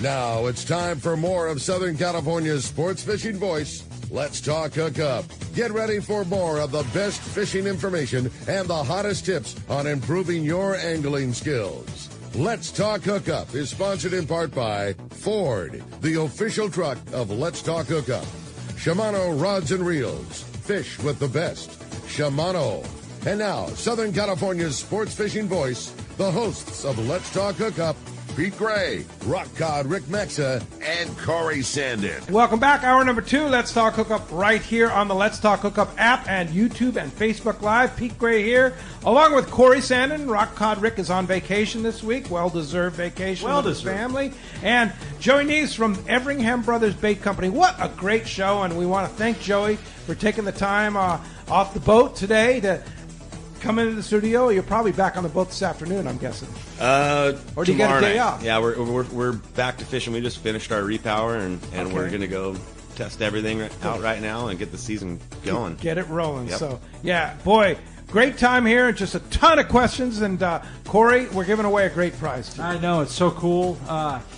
Now it's time for more of Southern California's sports fishing voice. Let's talk hookup. Get ready for more of the best fishing information and the hottest tips on improving your angling skills. Let's Talk Hookup is sponsored in part by Ford, the official truck of Let's Talk Hookup. Shimano Rods and Reels. Fish with the best. Shimano. And now, Southern California's sports fishing voice, the hosts of Let's Talk Hookup, Pete Gray, Rock Cod Rick Mexa, and Corey Sandin. Welcome back. Hour number 2. Let's Talk Hookup right here on the Let's Talk Hookup app and YouTube and Facebook Live. Pete Gray here, along with Corey Sandin. Rock Cod Rick is on vacation this week. Well-deserved vacation with his family. And Joey Neves from Everingham Brothers Bait Company. What a great show, and we want to thank Joey for taking the time off the boat today to come into the studio. You're probably back on the boat this afternoon, I'm guessing. Or do you get a day off? Yeah, we're back to fishing. We just finished our repower, and we're going to go test everything out right now and get the season going. Get it rolling. Yep. So, yeah, boy, great time here. Just a ton of questions. And, Corey, we're giving away a great prize, too. I know. It's so cool.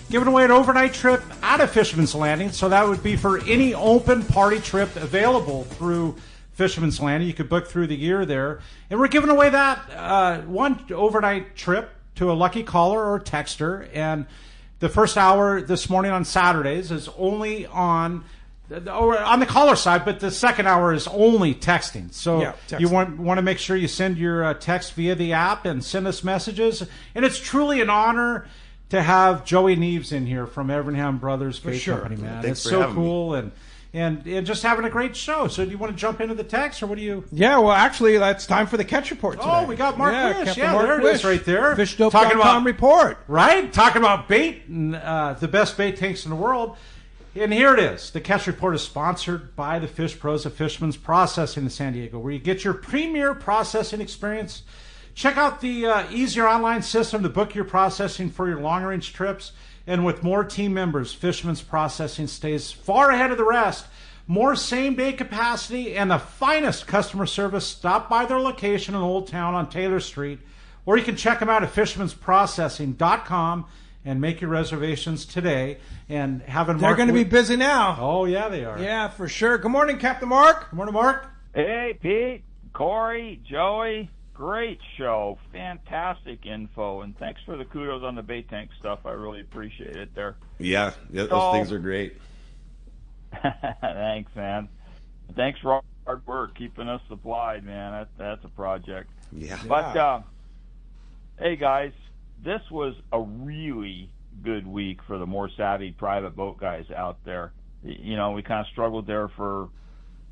Giving away an overnight trip out of Fisherman's Landing. So that would be for any open party trip available through Fisherman's Landing. You could book through the year there. And we're giving away that one overnight trip to a lucky caller or texter. And the first hour this morning on Saturdays is only on the caller side, but the second hour is only texting. So you want to make sure you send your text via the app and send us messages. And it's truly an honor to have Joey Neves in here from Everingham Brothers Bait Company, man. Thanks it's for so cool and just having a great show. So do you want to jump into the text, or what do you... Yeah, well, actually, it's time for the catch report today. Oh, we got Mark Wish. Yeah, Mark there Wish. it is right there. FishDope.com report. Right? Talking about bait and the best bait tanks in the world. And here it is. The catch report is sponsored by the Fish Pros of Fisherman's Processing in San Diego, where you get your premier processing experience. Check out the easier online system to book your processing for your long-range trips. And with more team members, Fisherman's Processing stays far ahead of the rest. More same-day capacity and the finest customer service. Stop by their location in Old Town on Taylor Street. Or you can check them out at fishermansprocessing.com and make your reservations today. And They're going to be busy now. Oh, yeah, they are. Yeah, for sure. Good morning, Captain Mark. Good morning, Mark. Hey, Pete, Corey, Joey. Great show. Fantastic info. And thanks for the kudos on the bait tank stuff. I really appreciate it there. Yeah, those things are great. Thanks, man. Thanks for all the hard work, keeping us supplied, man. That's a project. Yeah. But, hey, guys, this was a really good week for the more savvy private boat guys out there. You know, we kind of struggled there for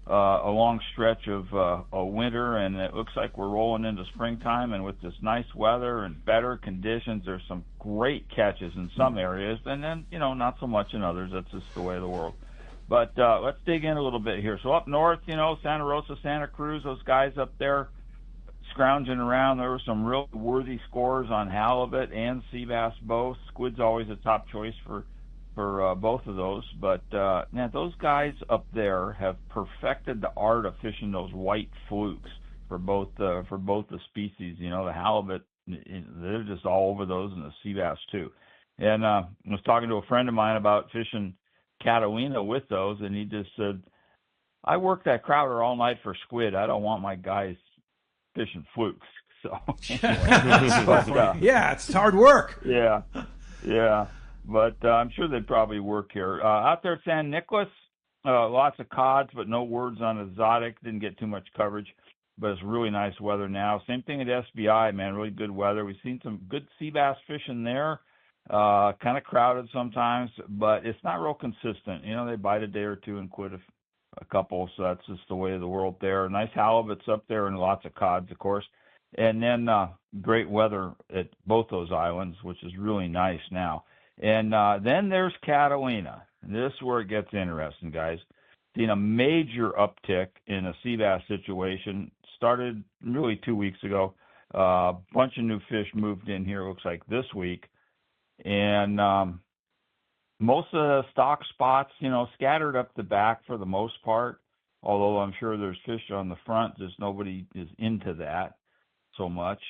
a long stretch of a winter, and it looks like we're rolling into springtime, and with this nice weather and better conditions, there's some great catches in some areas, and then, you know, not so much in others. That's just the way of the world. But let's dig in a little bit here. So up north, you know, Santa Rosa, Santa Cruz, those guys up there scrounging around, there were some real worthy scores on halibut and sea bass both. Squid's always a top choice for both of those, but man, those guys up there have perfected the art of fishing those white flukes for both the species. You know, the halibut, they're just all over those, and the sea bass too. And I was talking to a friend of mine about fishing Catalina with those, and he just said, "I work that crowder all night for squid. I don't want my guys fishing flukes." So, yeah, it's hard work. Yeah. But I'm sure they'd probably work here. Out there at San Nicolas, lots of cods, but no words on exotic. Didn't get too much coverage, but it's really nice weather now. Same thing at SBI, man, really good weather. We've seen some good sea bass fishing there. Kind of crowded sometimes, but it's not real consistent. You know, they bite a day or two and quit a couple, so that's just the way of the world there. Nice halibuts up there and lots of cods, of course. And then great weather at both those islands, which is really nice now. And then there's Catalina. This is where it gets interesting, guys. Seen a major uptick in a sea bass situation. Started really 2 weeks ago. A bunch of new fish moved in here, looks like this week. And most of the stock spots, you know, scattered up the back for the most part, although I'm sure there's fish on the front, just nobody is into that so much,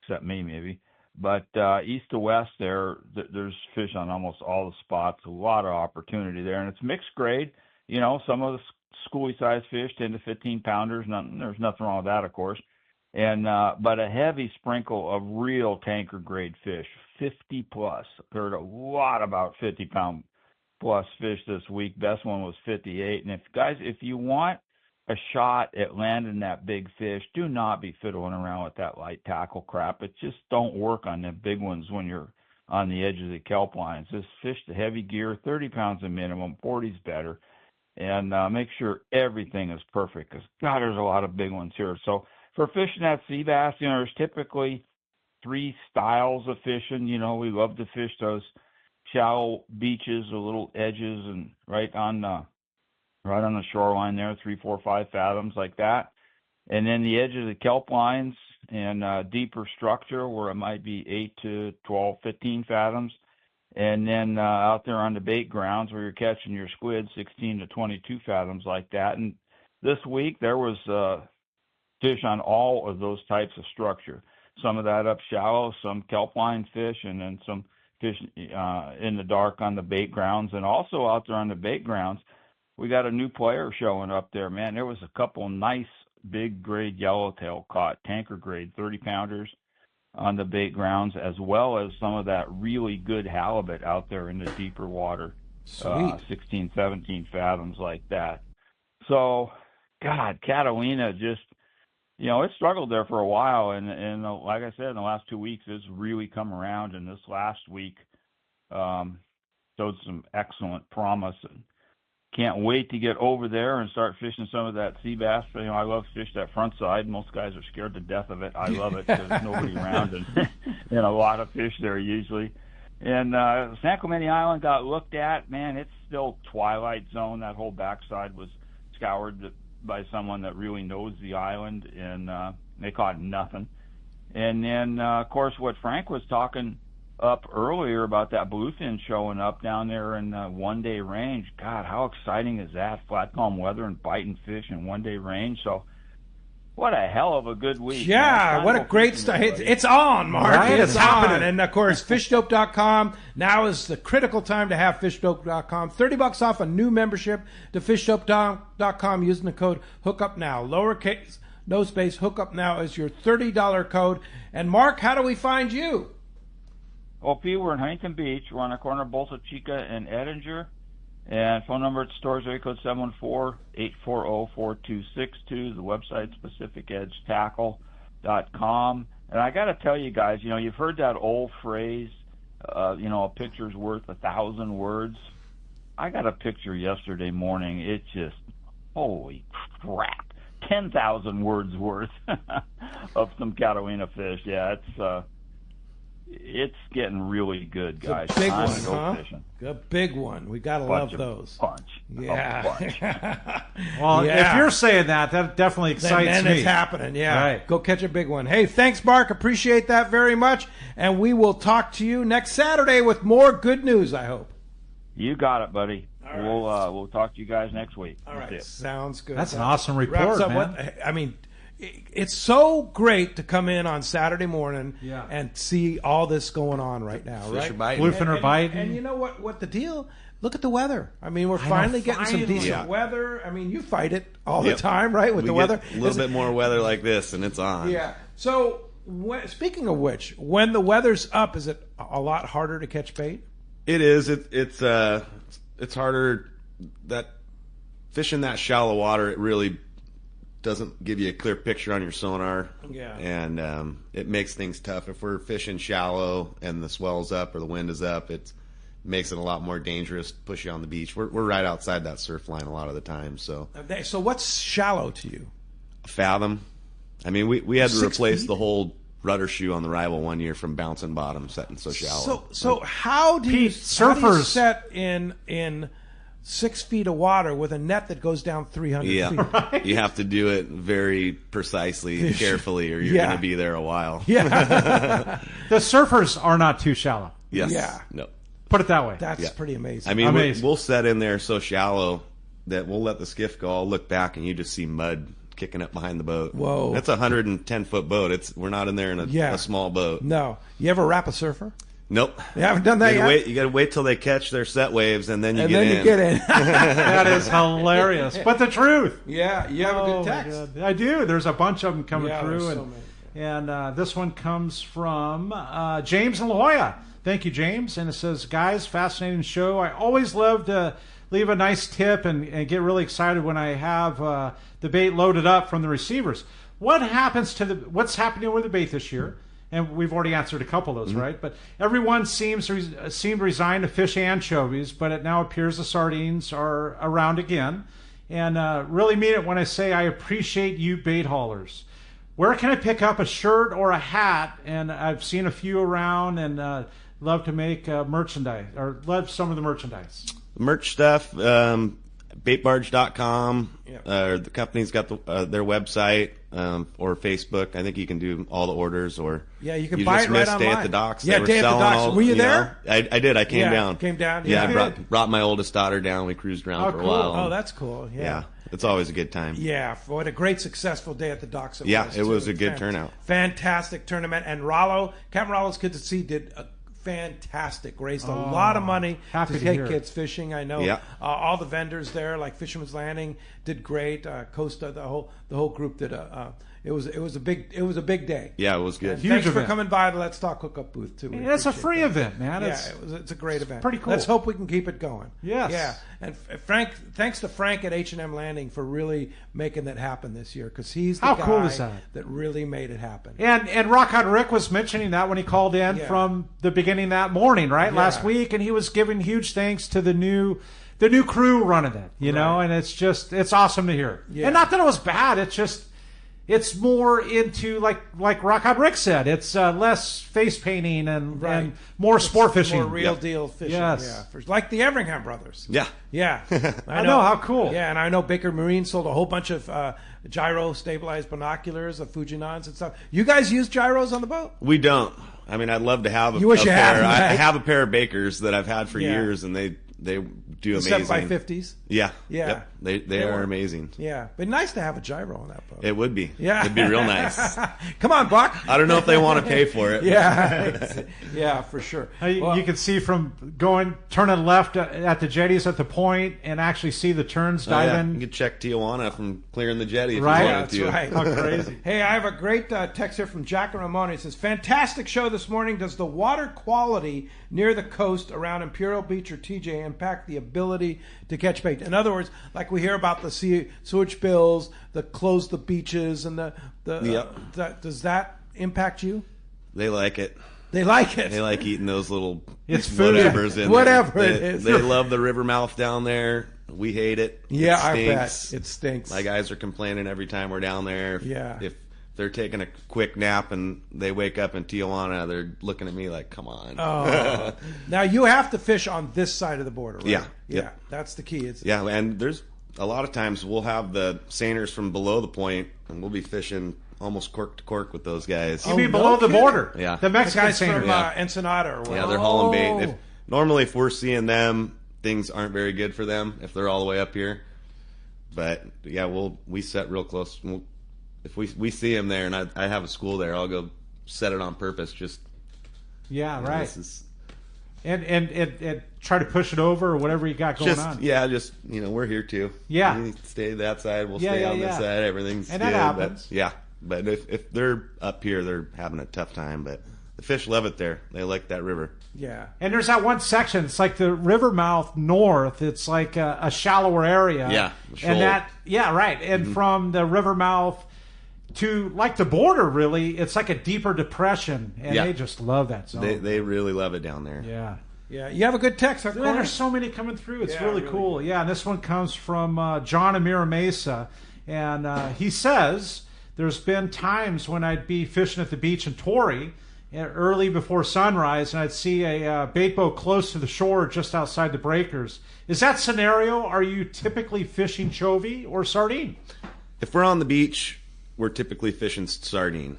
except me maybe. But east to west there's fish on almost all the spots. A lot of opportunity there, and it's mixed grade. You know, some of the schoolie-sized fish, 10 to 15 pounders. There's nothing wrong with that, of course. And but a heavy sprinkle of real tanker grade fish, 50 plus. Heard a lot about 50-pound plus fish this week. Best one was 58. And if you want a shot at landing that big fish, do not be fiddling around with that light tackle crap. It just don't work on the big ones when you're on the edge of the kelp lines. Just fish the heavy gear, 30 pounds a minimum, 40's better, and make sure everything is perfect, because God, there's a lot of big ones here. So for fishing that sea bass, you know, there's typically 3 styles of fishing. You know, we love to fish those shallow beaches, the little edges, and right on the shoreline there, 3, 4, 5 fathoms like that. And then the edge of the kelp lines and deeper structure where it might be 8 to 12, 15 fathoms. And then out there on the bait grounds where you're catching your squid, 16 to 22 fathoms like that. And this week there was fish on all of those types of structure. Some of that up shallow, some kelp line fish, and then some fish in the dark on the bait grounds. And also out there on the bait grounds, we got a new player showing up there, man. There was a couple nice big grade yellowtail caught, tanker grade 30-pounders on the bait grounds, as well as some of that really good halibut out there in the deeper water, 16, 17 fathoms like that. So, God, Catalina just, you know, it struggled there for a while, and like I said, in the last 2 weeks, it's really come around, and this last week showed some excellent promise. And can't wait to get over there and start fishing some of that sea bass. You know, I love to fish that front side. Most guys are scared to death of it. I love it because there's nobody around and a lot of fish there usually. And San Clemente Island got looked at. Man, it's still twilight zone. That whole backside was scoured by someone that really knows the island, and they caught nothing. And then, of course, what Frank was talking up earlier about that bluefin showing up down there in one-day range. God, how exciting is that? Flat calm weather and biting fish in one-day range. So what a hell of a good week. Yeah, what a great start. It's on, Mark. Right, it's on. And, of course, fishdope.com. Now is the critical time to have fishdope.com. $30 off a new membership to fishdope.com using the code HOOKUPNOW. Lowercase, no space, HOOKUPNOW is your $30 code. And, Mark, how do we find you? OP, we're in Huntington Beach. We're on the corner of Bolsa Chica and Edinger. And phone number at the store is area code 714-840-4262. The website, PacificEdgeTackle.com. And I got to tell you guys, you know, you've heard that old phrase, you know, a picture's worth 1,000 words. I got a picture yesterday morning. It just, holy crap, 10,000 words worth of some Catalina fish. Yeah, it's getting really good, guys. Big one, huh? Fishing. A big one. We gotta love those. Yeah. Well, if you're saying that definitely excites then me. It's happening. Yeah. Right. Go catch a big one. Hey, thanks, Mark. Appreciate that very much. And we will talk to you next Saturday with more good news, I hope. You got it, buddy. All right. We'll talk to you guys next week. All right. Sounds good. That's an awesome report, man. I mean, it's so great to come in on Saturday morning and see all this going on right now, Fish right? are biting. Bluefin are biting. And you know what the deal? Look at the weather. I mean, we're finally getting some decent weather. I mean, you fight it all the time, right, with the weather. A little bit more weather like this, and it's on. Yeah. So, speaking of which, when the weather's up, is it a lot harder to catch bait? It is. It's harder. That fishing that shallow water, it really doesn't give you a clear picture on your sonar. Yeah. And it makes things tough. If we're fishing shallow and the swell's up or the wind is up, it makes it a lot more dangerous to push you on the beach. We're right outside that surf line a lot of the time. So what's shallow to you? A fathom. I mean, we had to 6 replace feet? the whole rudder shoe on the Rival one year from bouncing bottom setting so shallow. So how do you set in 6 feet of water with a net that goes down 300 feet? Right? You have to do it very precisely and carefully, or you're going to be there a while. Yeah. The surfers are not too shallow. Yes. Yeah. No. Put it that way. That's pretty amazing. I mean, we'll set in there so shallow that we'll let the skiff go. I'll look back and you just see mud kicking up behind the boat. Whoa. That's a 110-foot boat. We're not in there in a small boat. No. You ever wrap a surfer? Nope. You haven't done that yet? You got to wait till they catch their set waves, and then you get in. And then you get in. That is hilarious. But the truth. Yeah, you have a good text. I do. There's a bunch of them coming Yeah, through. there's And, so many. and this one comes from James in La Jolla. Thank you, James. And it says, guys, fascinating show. I always love to leave a nice tip and get really excited when I have the bait loaded up from the receivers. What's happening with the bait this year? And we've already answered a couple of those, right? But everyone seemed resigned to fish anchovies, but it now appears the sardines are around again. And really mean it when I say I appreciate you bait haulers. Where can I pick up a shirt or a hat? And I've seen a few around and love to make merchandise, or love some of the merchandise. Merch stuff, baitbarge.com. The company's got their website or Facebook. I think you can do all the orders, or you can buy it right online. Day at the docks. Yeah, Day at the docks. Were you there? I did. I came down. Came down. Yeah, I brought my oldest daughter down. We cruised around for a while. Oh, that's cool. Yeah. It's always a good time. Yeah, what a great successful day at the docks it was. Yeah, it was a good turnout. Fantastic tournament. And Captain Rollo's Kids at Sea did a fantastic. Raised a lot of money to take kids fishing. I know all the vendors there, like Fisherman's Landing, did great. Costa, the whole group did it was a big day. Yeah, it was good. Thanks for coming by the Let's Talk Hookup booth too. It's a free event, man. It's a great event. Pretty cool. Let's hope we can keep it going. Yes. Yeah. And thanks to Frank at H&M Landing for really making that happen this year, because he's the guy cool is that really made it happen. And Rock Hard Rick was mentioning that when he called in from the beginning that morning, right? Last week, and he was giving huge thanks to the new crew running it, you know, and it's awesome to hear. Yeah. And not that it was bad, it's more into, like Rock Hard Rick said, it's less face painting and more sport fishing. More real deal fishing. Yes. Yeah. Like the Everingham brothers. Yeah. Yeah. I know, how cool. Yeah, and I know Baker Marine sold a whole bunch of gyro stabilized binoculars of Fujinons and stuff. You guys use gyros on the boat? We don't. I mean, I'd love to have you wish you pair. had, right? I have a pair of Bakers that I've had for years, and they do amazing. 7x50s. Yeah. Yeah. Yep. They are amazing. Yeah. But nice to have a gyro on that boat. It would be. Yeah. It'd be real nice. Come on, Buck. I don't know if they want to pay for it. Yeah. Yeah, for sure. You can see from turning left at the jetties at the point and actually see the turns diving. You could check Tijuana from clearing the jetty if you right. wanted to. Right. How crazy. Hey, I have a great text here from Jack and Ramona. He says, fantastic show this morning. Does the water quality near the coast around Imperial Beach or TJ impact the ability to catch bait? In other words, like we hear about the sewage bills, the close the beaches, and does that impact you? They like it. They like it. They like eating those little whatever's in whatever there. It is. They love the river mouth down there. We hate it. Yeah, it I bet. It stinks. My guys are complaining every time we're down there. Yeah. If they're taking a quick nap and they wake up in Tijuana, they're looking at me like, come on. Oh. Now, you have to fish on this side of the border, right? Yeah. Yeah, that's the key. Yeah, and there's a lot of times we'll have the seiners from below the point, and we'll be fishing almost cork to cork with those guys. You mean below the border? Yeah. The Mexican guys seiners. from Ensenada or whatever. Yeah, they're hauling bait. Normally, if we're seeing them, things aren't very good for them if they're all the way up here. But, yeah, we set real close. If we see them there, and I have a school there, I'll go set it on purpose. Right. And try to push it over or whatever you got going on. Yeah, we're here too. Yeah. You stay that side, we'll stay on this side. Everything's and good. That happens. But if they're up here, they're having a tough time. But the fish love it there. They like that river. Yeah. And there's that one section. It's like the river mouth north. It's like a shallower area. Yeah. And right. And from the river mouth to like the border, really, it's like a deeper depression, and they just love that zone. They really love it down there. Yeah. Yeah, you have a good text. There's so many coming through. It's really cool. Yeah, and this one comes from John Amira Mesa, and he says there's been times when I'd be fishing at the beach in Torrey early before sunrise, and I'd see a bait boat close to the shore just outside the breakers. Is that scenario? Are you typically fishing chovy or sardine? If we're on the beach, we're typically fishing sardine,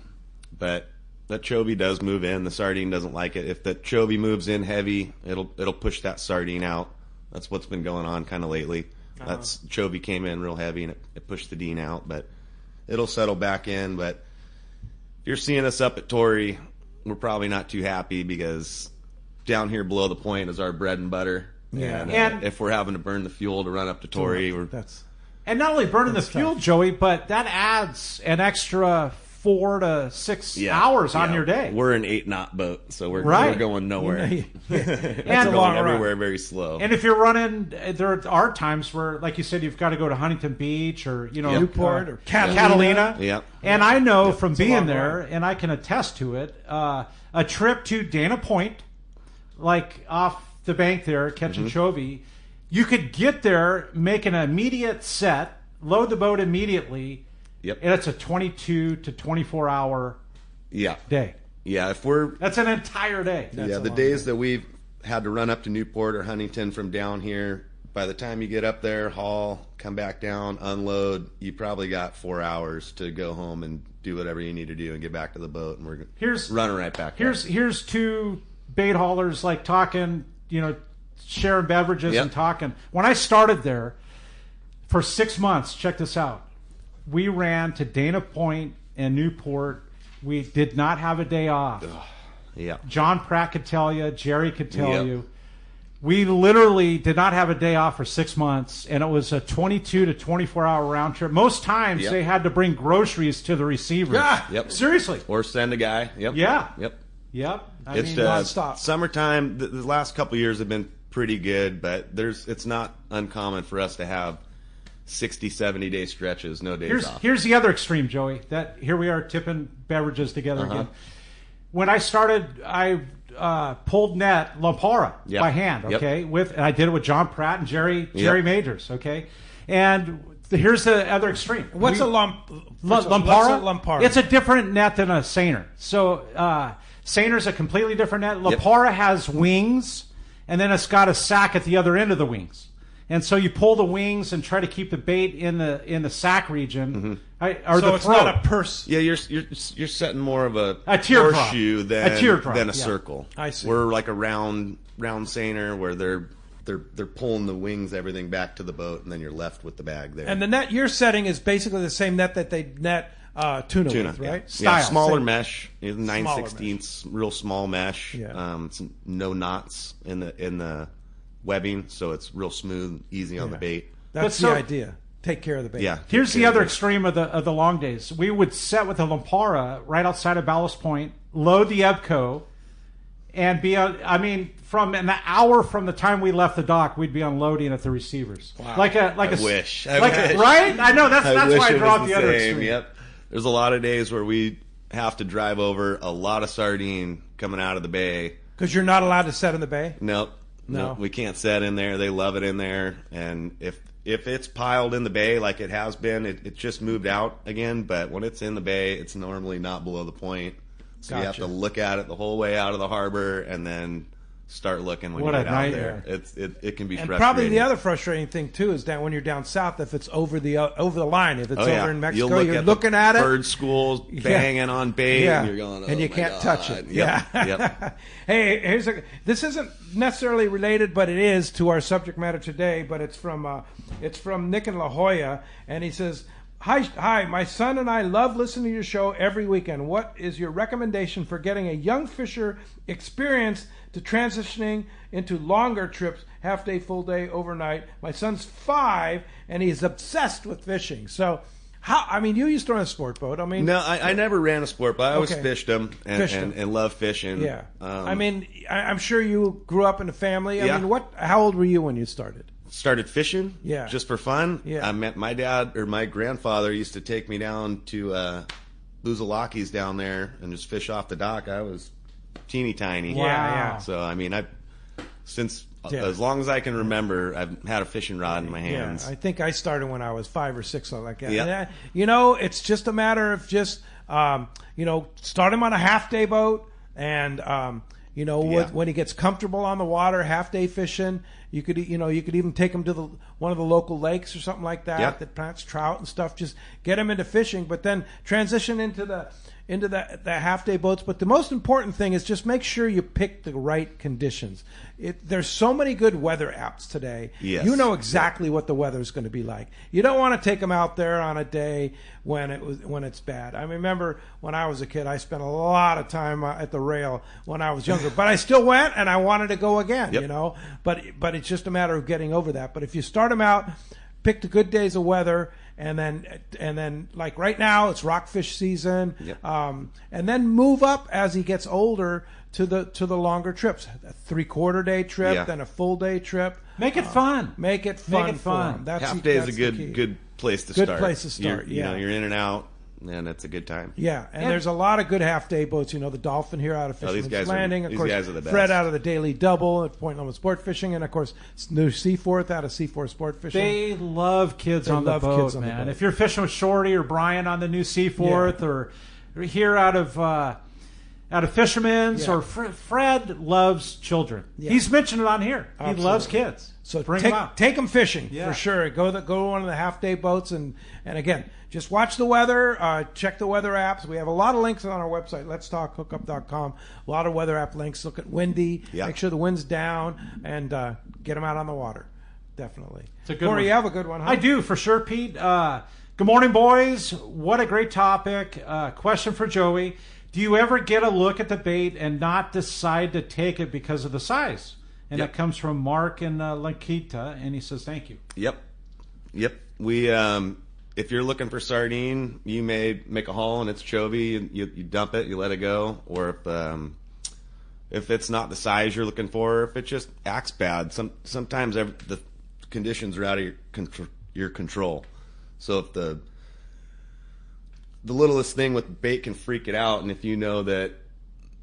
but that chovy does move in. The sardine doesn't like it. If the chovy moves in heavy, it'll push that sardine out. That's what's been going on kind of lately. That's chovy came in real heavy and it pushed the dean out. But it'll settle back in. But if you're seeing us up at Torrey, we're probably not too happy because down here below the point is our bread and butter. Yeah. And if we're having to burn the fuel to run up to Torrey, and not only burning the fuel, Joey, but that adds an extra 4 to 6 hours on your day. We're an 8-knot boat, so we're going nowhere. And we're going everywhere very slow. And if you're running, there are times where, like you said, you've got to go to Huntington Beach or Newport or Catalina. Yeah. And I know from being there, and I can attest to it, a trip to Dana Point, like off the bank there, Ketchinchovy, you could get there, make an immediate set, load the boat immediately. Yep. And it's a 22 to 24 hour day. Yeah, that's an entire day. The days that we've had to run up to Newport or Huntington from down here, by the time you get up there, haul, come back down, unload, you probably got 4 hours to go home and do whatever you need to do and get back to the boat, and we're running right back. Here's two bait haulers like talking, sharing beverages and talking. When I started there for 6 months, check this out. We ran to Dana Point and Newport. We did not have a day off. Yeah. John Pratt could tell you. Jerry could tell you. We literally did not have a day off for 6 months, and it was a 22 to 24-hour round trip. Most times they had to bring groceries to the receivers. Yeah. Yep. Seriously. Or send a guy. Yep. Yeah. Yep. It's nonstop. Summertime. The last couple of years have been pretty good, but it's not uncommon for us to have 60, 70-day stretches, no days off. Here's the other extreme, Joey. Here we are tipping beverages together again. When I started, I pulled net Lampara by hand, okay? And I did it with John Pratt and Jerry Majors, okay? And here's the other extreme. What's a Lampara? Lampara? It's a different net than a seiner. So seiner's a completely different net. Lampara has wings, and then it's got a sack at the other end of the wings. And so you pull the wings and try to keep the bait in the sack region, or so the it's throat. not a purse. Yeah, you're setting more of a teardrop. horseshoe than a circle. I see. We're like a round seiner where they're pulling the wings, everything back to the boat, and then you're left with the bag there. And the net you're setting is basically the same net that they net tuna with, right? Yeah, smaller mesh, 9/16, real small mesh. Yeah. No knots in the webbing, so it's real smooth, easy on the bait. That's the idea. Take care of the bait. Yeah. Here's the other extreme of the long days. We would set with a Lampara right outside of Ballast Point, load the Ebco, and from an hour from the time we left the dock, we'd be unloading at the receivers. Wow. I wish. Right? I know that's why I brought the other extreme. Yep. There's a lot of days where we have to drive over a lot of sardine coming out of the bay. Because you're not allowed to set in the bay? Nope. No, we can't set in there. They love it in there, and if it's piled in the bay like it has been, it just moved out again. But when it's in the bay, it's normally not below the point, so you have to look at it the whole way out of the harbor, and then start looking when you get out there. It can be frustrating. Probably the other frustrating thing too is that when you're down south, if it's over the line, if it's over in Mexico, you're looking at it. Bird schools banging on bait, and you're going, and you can't touch it. Yep. Hey, this isn't necessarily related, but it is to our subject matter today. But it's from Nick in La Jolla, and he says, Hi, my son and I love listening to your show every weekend. What is your recommendation for getting a young fisher experience to transitioning into longer trips, half day, full day, overnight? My son's 5 and he's obsessed with fishing. So you used to run a sport boat. No, I never ran a sport boat. I always fished them and love fishing. Yeah. I'm sure you grew up in a family. How old were you when you started? Started fishing, just for fun. Yeah. I met my dad, or my grandfather used to take me down to Boozalaki's down there and just fish off the dock. I was teeny tiny. Wow. So as long as I can remember, I've had a fishing rod in my hands. Yeah, I think I started when I was 5 or 6, something like that. Yeah. And, it's just a matter of just starting on a half day boat, and when he gets comfortable on the water, half day fishing. You could even take him to one of the local lakes or something like that that plants trout and stuff. Just get him into fishing, but then transition into the the half day boats. But the most important thing is just make sure you pick the right conditions. There's so many good weather apps today. Yes. You know exactly what the weather's going to be like. You don't want to take them out there on a day when it's bad. I remember when I was a kid, I spent a lot of time at the rail when I was younger, but I still went and I wanted to go again. Yep. You know, but it's just a matter of getting over that. But if you start them out, pick the good days of weather, and then like right now it's rockfish season, and then move up as he gets older to the longer trips, a 3/4 day trip, then a full day trip. Make it fun. Make it fun. For him. Half day is a good place to start. Good place to start. You're in and out, and it's a good time. Yeah, and there's a lot of good half day boats. You know, the Dolphin here out of Fisherman's Landing. Of course, guys are the best. Fred out of the Daily Double at Point Loma Sport Fishing, and of course, New Seaforth out of Seaforth Sport Fishing. They love kids on the boat, man. If you're fishing with Shorty or Brian on the New Seaforth, or here out of Fisherman's, or Fred loves children. Yeah. He's mentioned it on here. Absolutely. He loves kids. So take them fishing for sure. Go to one of the half day boats, and again, just watch the weather. Check the weather apps. We have a lot of links on our website, letstalkhookup.com. A lot of weather app links. Look at windy. Yeah. Make sure the wind's down, and get them out on the water. Definitely. It's a good Corey, one. you have a good one, huh? I do, for sure, Pete. Good morning, boys. What a great topic. Question for Joey. Do you ever get a look at the bait and not decide to take it because of the size? And that comes from Mark in Lankita, and he says, thank you. Yep. We, if you're looking for sardine, you may make a haul and it's chovy, you dump it, you let it go. Or if it's not the size you're looking for, if it just acts bad, sometimes the conditions are out of your control. So if the littlest thing with bait can freak it out, and if you know that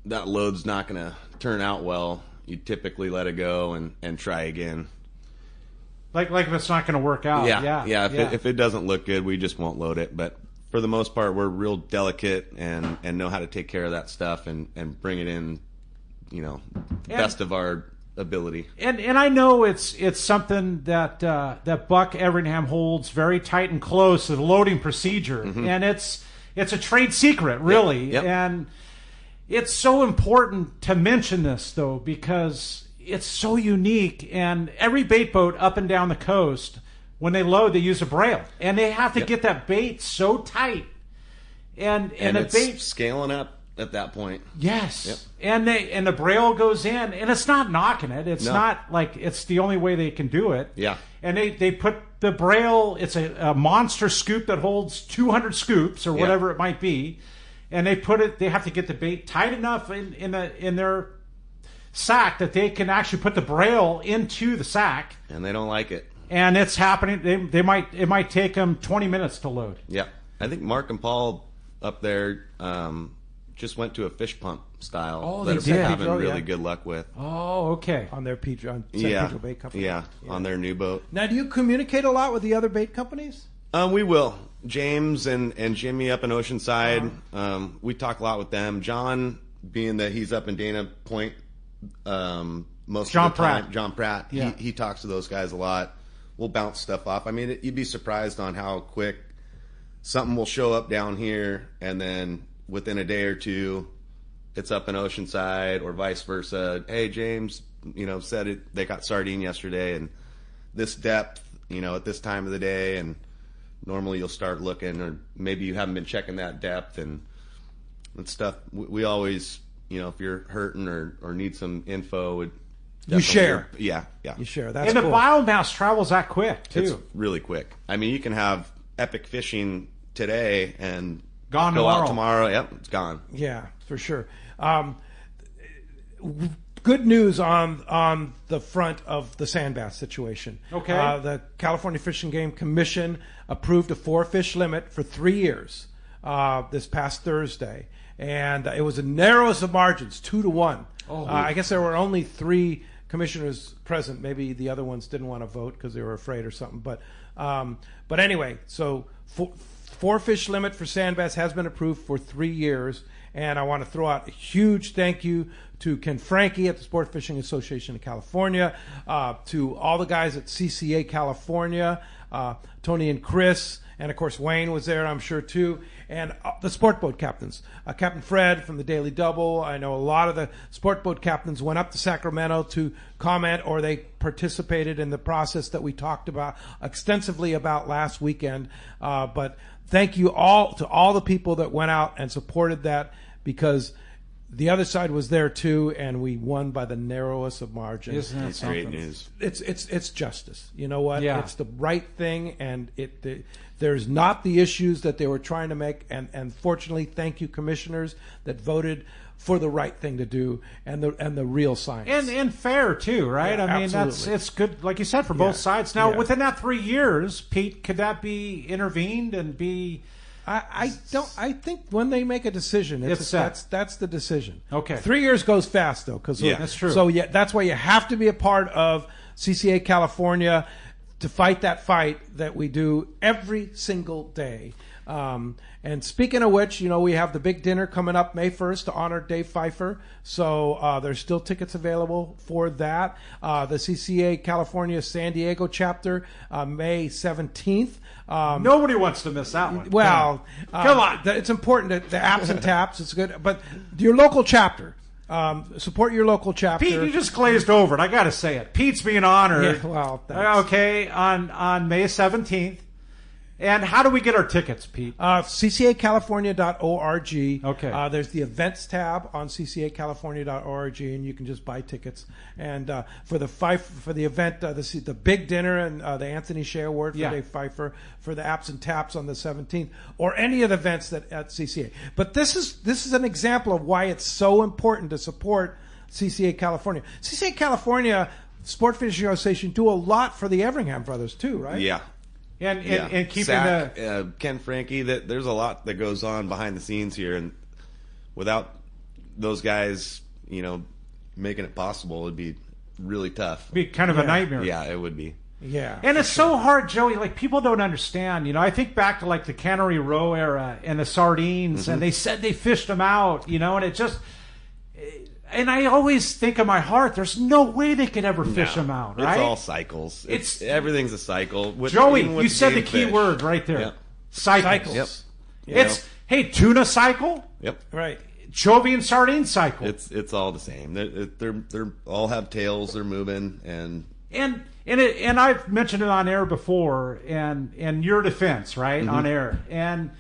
load's not going to turn out well, you typically let it go and try again. Like if it's not going to work out. If it doesn't look good, we just won't load it. But for the most part, we're real delicate and know how to take care of that stuff and bring it in, best of our ability. And I know it's something that Buck Everingham holds very tight and close, the loading procedure, and it's a trade secret, really. Yep. And it's so important to mention this, though, because it's so unique. And every bait boat up and down the coast, when they load, they use a braille, and they have to get that bait so tight, and the it's bait scaling up at that point. Yes. Yep. And the braille goes in, and it's not knocking it. It's not like it's the only way they can do it. Yeah. And they put the braille, it's a monster scoop that holds 200 scoops or whatever it might be. And they have to get the bait tight enough in their sack that they can actually put the braille into the sack. And they don't like it. And it's happening. It might take them 20 minutes to load. Yeah. I think Mark and Paul up there just went to a fish pump style. Oh, that they did. Having really good luck with. Oh, okay. On their San Pedro Bait Company. Yeah, on their new boat. Now, do you communicate a lot with the other bait companies? We will. James and Jimmy up in Oceanside, we talk a lot with them. John, being that he's up in Dana Point most of the time. John Pratt. Yeah. He talks to those guys a lot. We'll bounce stuff off. I mean, you'd be surprised on how quick something will show up down here, and then within a day or two, it's up in Oceanside, or vice versa. Hey, James, said they got sardine yesterday, and this depth, at this time of the day, and normally you'll start looking, or maybe you haven't been checking that depth and stuff. We always, if you're hurting or need some info, you share. Yeah. You share. That's cool. And the biomass travels that quick, too. It's really quick. I mean, you can have epic fishing today and gone go out tomorrow. Yep, it's gone. Yeah, for sure. Good news on the front of the sand bass situation. Okay. The California Fish and Game Commission approved a 4-fish limit for 3 years this past Thursday, and it was the narrowest of margins, 2-1. I guess there were only 3 commissioners present. Maybe the other ones didn't want to vote because they were afraid or something. But anyway, so 4-fish limit for sand bass has been approved for 3 years. And I want to throw out a huge thank you to Ken Frankie at the Sport Fishing Association of California, to all the guys at CCA California, Tony and Chris, and of course Wayne was there, I'm sure too, and the sport boat captains, Captain Fred from the Daily Double. I know a lot of the sport boat captains went up to Sacramento to comment, or they participated in the process that we talked about extensively about last weekend. But thank you all to all the people that went out and supported that, because the other side was there too, and we won by the narrowest of margins. Isn't that Great something? news. It's justice. You know what? Yeah. It's the right thing, and there's not the issues that they were trying to make. And fortunately, thank you, commissioners, that voted for the right thing to do and the real science. And fair too, right? Yeah, I mean, absolutely. it's good, like you said, for both Yeah. sides. Now, Yeah. within that 3 years, Pete, could that be intervened and be? I don't. I think when they make a decision, It's set. that's the decision. Okay. 3 years goes fast though, because Yeah. That's true. So yeah, that's why you have to be a part of CCA California to fight that fight that we do every single day. And speaking of which, we have the big dinner coming up May 1st to honor Dave Pfeiffer. So there's still tickets available for that. The CCA California San Diego chapter, May 17th. Nobody wants to miss that one. Well, Come on. It's important that the apps and taps. It's good, but your local chapter. Support your local chapter. Pete, you just glazed over it. I got to say it. Pete's being honored. Yeah, well, thanks. Okay, on May 17th. And how do we get our tickets, Pete? ccacalifornia.org. Okay. There's the events tab on ccacalifornia.org, and you can just buy tickets. And for the event, the big dinner and the Anthony Shea Award for Yeah. Dave Pfeiffer, for the apps and taps on the 17th, or any of the events at CCA. But this is an example of why it's so important to support CCA California. CCA California Sport Fishing Association do a lot for the Everingham brothers too, right? Yeah. And keeping Zach, the Ken Frankie, there's a lot that goes on behind the scenes here, and without those guys, making it possible, it'd be really tough. be kind of a nightmare. Yeah, it would be. Yeah. And it's so hard, Joey. Like, people don't understand. I think back to like the Cannery Row era and the sardines, and they said they fished them out. And it just. And I always think in my heart, there's no way they could ever fish them out, right? It's all cycles. Everything's a cycle. Joey, even with you said the game key fish. word right there. Yep. Cycles. Yep. It's hey, tuna cycle, Yep. Right. chovy and sardine cycle. It's all the same. They're all have tails. They're moving, and I've mentioned it on air before, and your defense, right, on air. And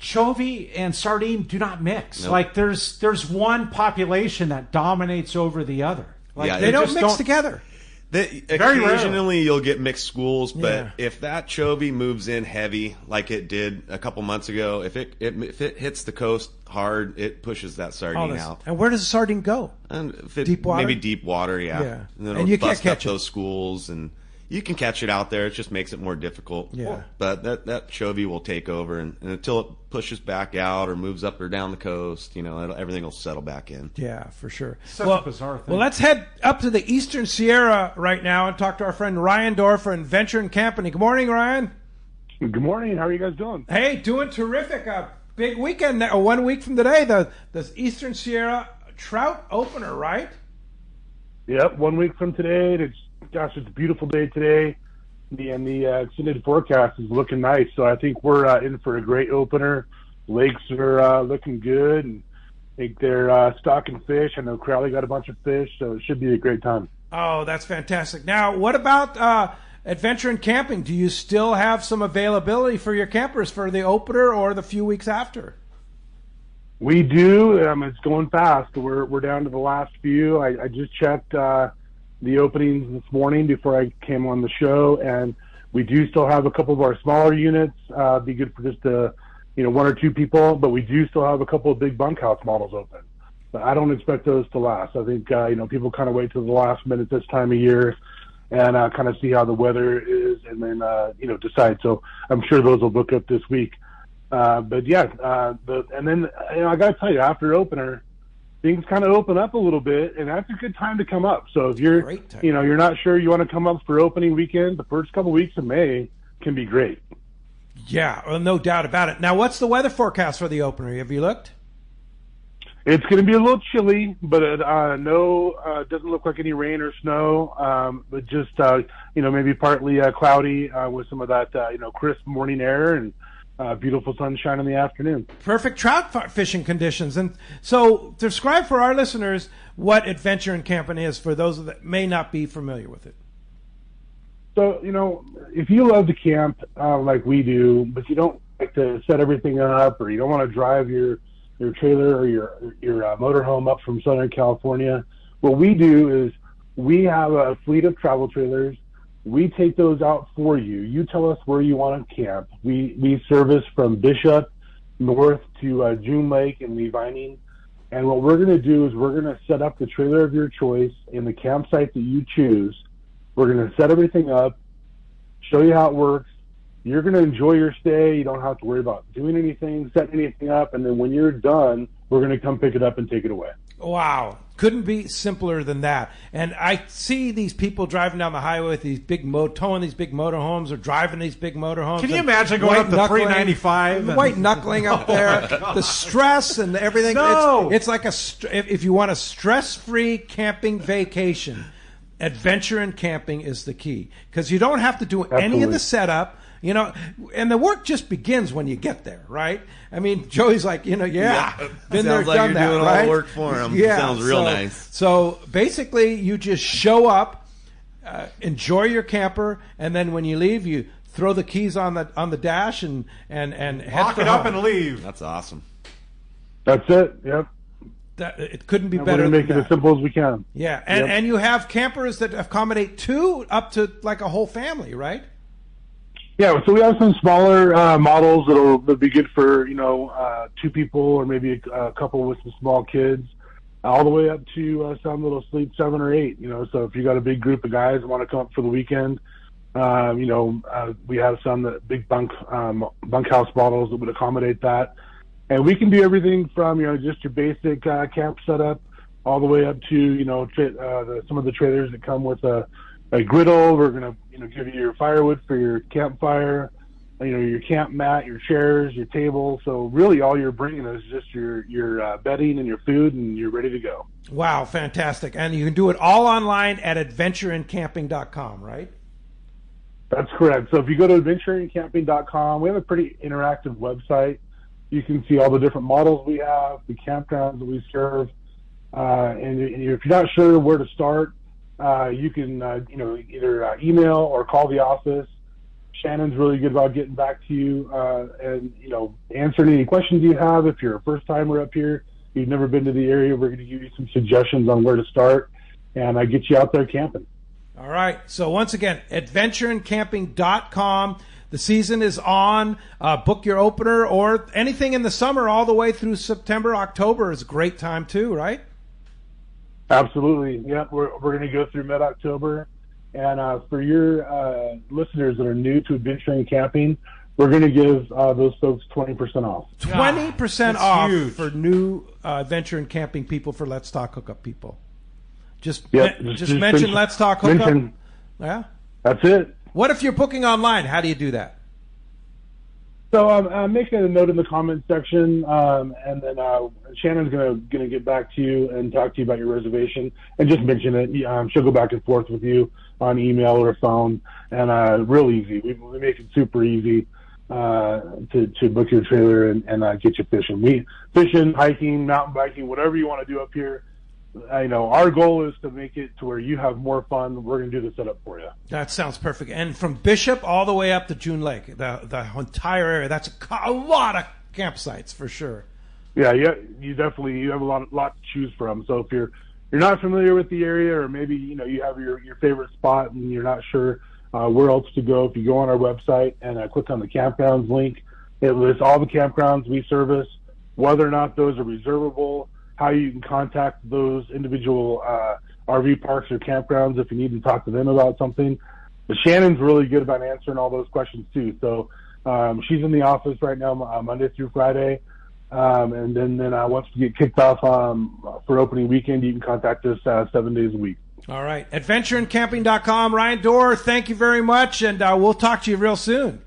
chovy and sardine do not mix. Nope. Like there's one population that dominates over the other. Like Yeah, They don't just mix together. Very occasionally you'll get mixed schools, but Yeah. if that chovy moves in heavy, like it did a couple months ago, if it hits the coast hard, it pushes that sardine out. And where does the sardine go? And if it, Deep water? maybe deep water, yeah. Yeah. And then And it'll you can't bust up catch it. those schools, and you can catch it out there. It just makes it more difficult. Yeah. But that chovy will take over, and until it pushes back out or moves up or down the coast, everything will settle back in. Yeah, for sure. Such a bizarre thing. Well, let's head up to the Eastern Sierra right now and talk to our friend Ryan Dorfer and Venture and Company. Good morning, Ryan. Good morning. How are you guys doing? Hey, doing terrific. A big weekend, 1 week from today, the Eastern Sierra Trout Opener, right? Yep, 1 week from today. It's a beautiful day today. And the extended forecast is looking nice. So I think we're in for a great opener. Lakes are looking good, and I think they're stocking fish. I know Crowley got a bunch of fish, so it should be a great time. Oh, that's fantastic. Now, what about adventure and camping? Do you still have some availability for your campers for the opener or the few weeks after? We do. It's going fast. We're down to the last few. I just checked the openings this morning before I came on the show, and we do still have a couple of our smaller units. Be good for just one or two people, but we do still have a couple of big bunkhouse models open. But I don't expect those to last. I think people kind of wait till the last minute this time of year and kind of see how the weather is, and then decide. So I'm sure those will book up this week. But yeah, and then I got to tell you, after opener, things kind of open up a little bit, and that's a good time to come up. So if you're, Great time. you're not sure you want to come up for opening weekend, the first couple weeks of May can be great. Yeah, well, no doubt about it. Now, what's the weather forecast for the opener? Have you looked? It's going to be a little chilly, but it doesn't look like any rain or snow, but just, maybe partly cloudy with some of that, crisp morning air and beautiful sunshine in the afternoon. Perfect trout fishing conditions. And so describe for our listeners what adventure and camping is for those that may not be familiar with it. So, if you love to camp like we do, but you don't like to set everything up, or you don't want to drive your trailer or your motorhome up from Southern California, what we do is we have a fleet of travel trailers. We take those out for you. You tell us where you want to camp. We service from Bishop north to June Lake and Lee Vining. And what we're going to do is we're going to set up the trailer of your choice in the campsite that you choose. We're going to set everything up, show you how it works. You're going to enjoy your stay. You don't have to worry about doing anything, setting anything up. And then when you're done, we're going to come pick it up and take it away. Wow. Couldn't be simpler than that. And I see these people driving down the highway with these big towing these big motorhomes or driving these big motorhomes. Can you imagine going up the 395? White knuckling up there. The stress and everything. No. It's like if you want a stress-free camping vacation, adventure and camping is the key. Because you don't have to do any of the setup. And the work just begins when you get there, right? I mean, Joey's like, been there, sounds like done you're that, doing right? all the work for him. Yeah, Sounds real nice. So basically, you just show up, enjoy your camper, and then when you leave, you throw the keys on the dash and head lock it up and leave. That's awesome. That's it. Yep. It couldn't be and better. We're going to make it as simple as we can. Yeah, and you have campers that accommodate two up to like a whole family, right? Yeah, so we have some smaller models that'll be good for two people or maybe a couple with some small kids, all the way up to some that'll sleep 7 or 8. So if you got a big group of guys that want to come up for the weekend, we have some big bunkhouse models that would accommodate that, and we can do everything from just your basic camp setup all the way up to some of the trailers that come with a griddle. We're going to give you your firewood for your campfire, your camp mat, your chairs, your table. So really all you're bringing is just your bedding and your food, and you're ready to go. Wow, fantastic. And you can do it all online at adventureandcamping.com, right? That's correct. So if you go to adventureandcamping.com, we have a pretty interactive website. You can see all the different models we have, the campgrounds that we serve. And if you're not sure where to start, you can, either email or call the office. Shannon's really good about getting back to you and answering any questions you have. If you're a first timer up here, you've never been to the area, we're going to give you some suggestions on where to start and get you out there camping. All right. So once again, adventureandcamping.com. The season is on. Book your opener or anything in the summer all the way through September, October is a great time too, right? Absolutely. Yeah, we're going to go through mid-October. And for your listeners that are new to adventuring camping, we're going to give those folks 20% off. 20% off huge. for new adventure and camping people for Let's Talk Hookup people. Just mention Let's Talk Hookup. Yeah. That's it. What if you're booking online? How do you do that? So I'm making a note in the comments section, and then Shannon's gonna get back to you and talk to you about your reservation and just mention it. She'll go back and forth with you on email or phone, and real easy. We make it super easy to book your trailer and get you fishing. Fishing, hiking, mountain biking, whatever you want to do up here. Our goal is to make it to where you have more fun. We're going to do the setup for you. That sounds perfect. And from Bishop all the way up to June Lake, the entire area, that's a lot of campsites for sure. Yeah, you have a lot to choose from. So if you're not familiar with the area, or maybe you have your favorite spot and you're not sure where else to go, if you go on our website and click on the campgrounds link, it lists all the campgrounds we service, whether or not those are reservable, how you can contact those individual RV parks or campgrounds if you need to talk to them about something. But Shannon's really good about answering all those questions too. So she's in the office right now Monday through Friday. And then once we get kicked off for opening weekend, you can contact us 7 days a week. All right. Adventureandcamping.com. Ryan Dorr, thank you very much, and we'll talk to you real soon.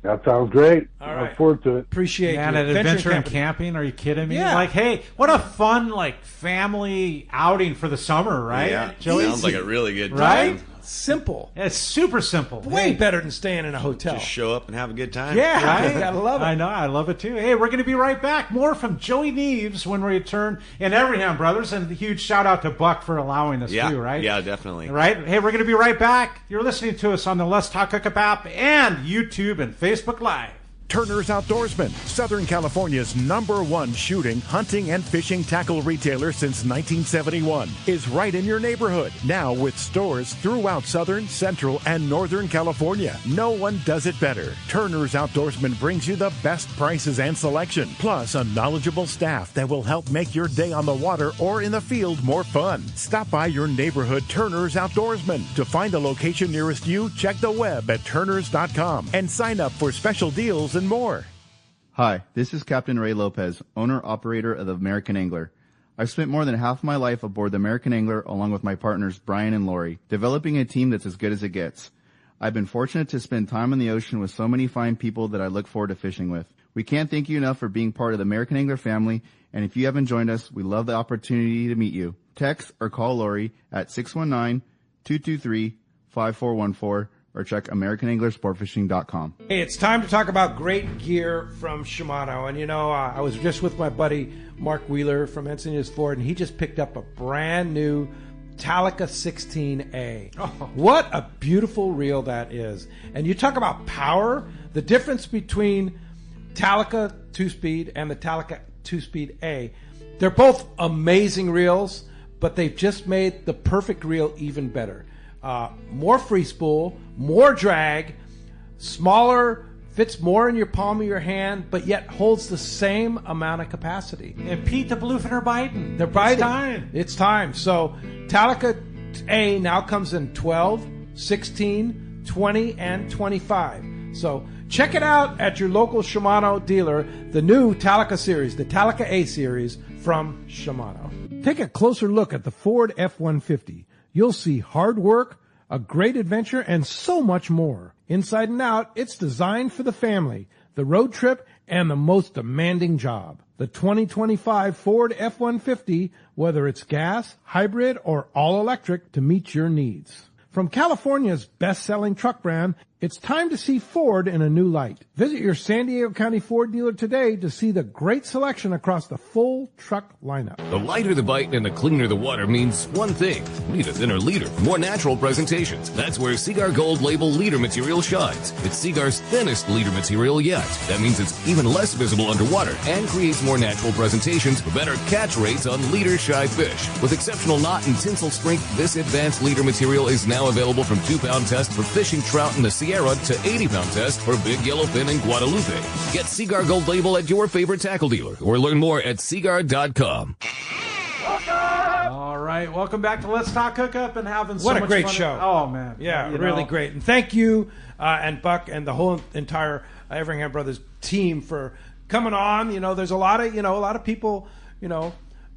That sounds great. All I right. look forward to it. Appreciate Man, you. at Adventure and Camping, are you kidding me? Yeah. Like, hey, what a fun, like, family outing for the summer, right? Yeah, Joey? sounds like a really good time. Right? Simple. It's super simple. Way better than staying in a hotel. Just show up and have a good time. Yeah, Right? I love it. I know, I love it too. Hey, we're going to be right back. More from Joey Neves when we return in Everingham, brothers. And a huge shout out to Buck for allowing us Yeah, too, right? yeah, definitely. Right? Hey, we're going to be right back. You're listening to us on the Let's Talk Hookup app and YouTube and Facebook Live. Turner's Outdoorsman, Southern California's #1 shooting, hunting, and fishing tackle retailer since 1971, is right in your neighborhood. Now with stores throughout Southern, Central, and Northern California. No one does it better. Turner's Outdoorsman brings you the best prices and selection, plus a knowledgeable staff that will help make your day on the water or in the field more fun. Stop by your neighborhood Turner's Outdoorsman. To find a location nearest you, check the web at turners.com and sign up for special deals and more. Hi, this is Captain Ray Lopez, owner-operator of the American Angler. I've spent more than half my life aboard the American Angler along with my partners Brian and Lori, developing a team that's as good as it gets. I've been fortunate to spend time on the ocean with so many fine people that I look forward to fishing with. We can't thank you enough for being part of the American Angler family, and if you haven't joined us, we love the opportunity to meet you. Text or call Lori at 619-223-5414 or check AmericanAnglerSportFishing.com. Hey, it's time to talk about great gear from Shimano. And, I was just with my buddy Mark Wheeler from Encinitas Ford, and he just picked up a brand new Talica 16A. Oh. What a beautiful reel that is. And you talk about power, the difference between Talica 2-speed and the Talica 2-speed A. They're both amazing reels, but they've just made the perfect reel even better. More free spool, more drag, smaller, fits more in your palm of your hand, but yet holds the same amount of capacity. And Pete, the bluefin are biting. They're biting. It's time. It's time. So Talica A now comes in 12, 16, 20, and 25. So check it out at your local Shimano dealer, the new Talica series, the Talica A series from Shimano. Take a closer look at the Ford F-150. You'll see hard work, a great adventure, and so much more. Inside and out, it's designed for the family, the road trip, and the most demanding job. The 2025 Ford F-150, whether it's gas, hybrid, or all-electric, to meet your needs. From California's best-selling truck brand, it's time to see Ford in a new light. Visit your San Diego County Ford dealer today to see the great selection across the full truck lineup. The lighter the bite and the cleaner the water means one thing. Need a thinner leader, more natural presentations. That's where Seaguar Gold Label leader material shines. It's Seaguar's thinnest leader material yet. That means it's even less visible underwater and creates more natural presentations for better catch rates on leader-shy fish. With exceptional knot and tinsel strength, this advanced leader material is now available from 2-pound test for fishing trout in the Sierra to 80-pound test for big yellowfin in Guadalupe. Get Seaguar Gold Label at your favorite tackle dealer or learn more at Seaguar.com. All right, welcome back to Let's Talk Hookup and having so What a much great fun. show. Oh, man. Yeah, You really know. great. And thank you, and Buck and the whole entire Everingham Brothers team for coming on. There's a lot of people,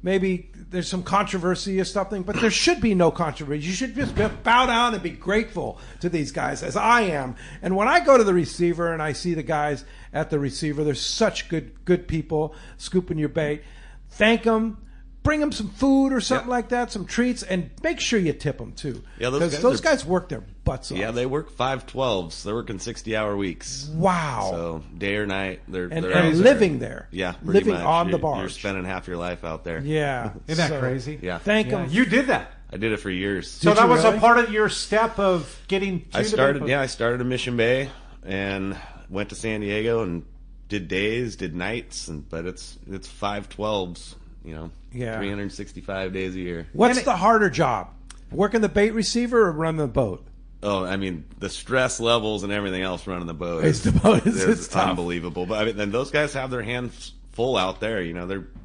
maybe there's some controversy or something, but there should be no controversy. You should just bow down and be grateful to these guys, as I am. And when I go to the receiver and I see the guys at the receiver, they're such good people scooping your bait. Thank them. Bring them some food or something like that, some treats, and make sure you tip them too. Yeah, those guys work their butts off. Yeah, they work 5/12s. They're working 60-hour weeks. Wow. So day or night, they're and living there. Yeah, pretty living much. on the barge. You're spending half your life out there. Yeah, Isn't that crazy? Yeah. Thank them. You did that. I did it for years. So Did that you was really? a part of your step of getting to I the started. boat? Yeah, I started in Mission Bay and went to San Diego and did days, did nights, but it's 5/12s. Yeah. 365 days a year. What's the harder job? Working the bait receiver or running the boat? Oh, I mean, the stress levels and everything else running the boat It's tough. unbelievable. But then those guys have their hands full out there.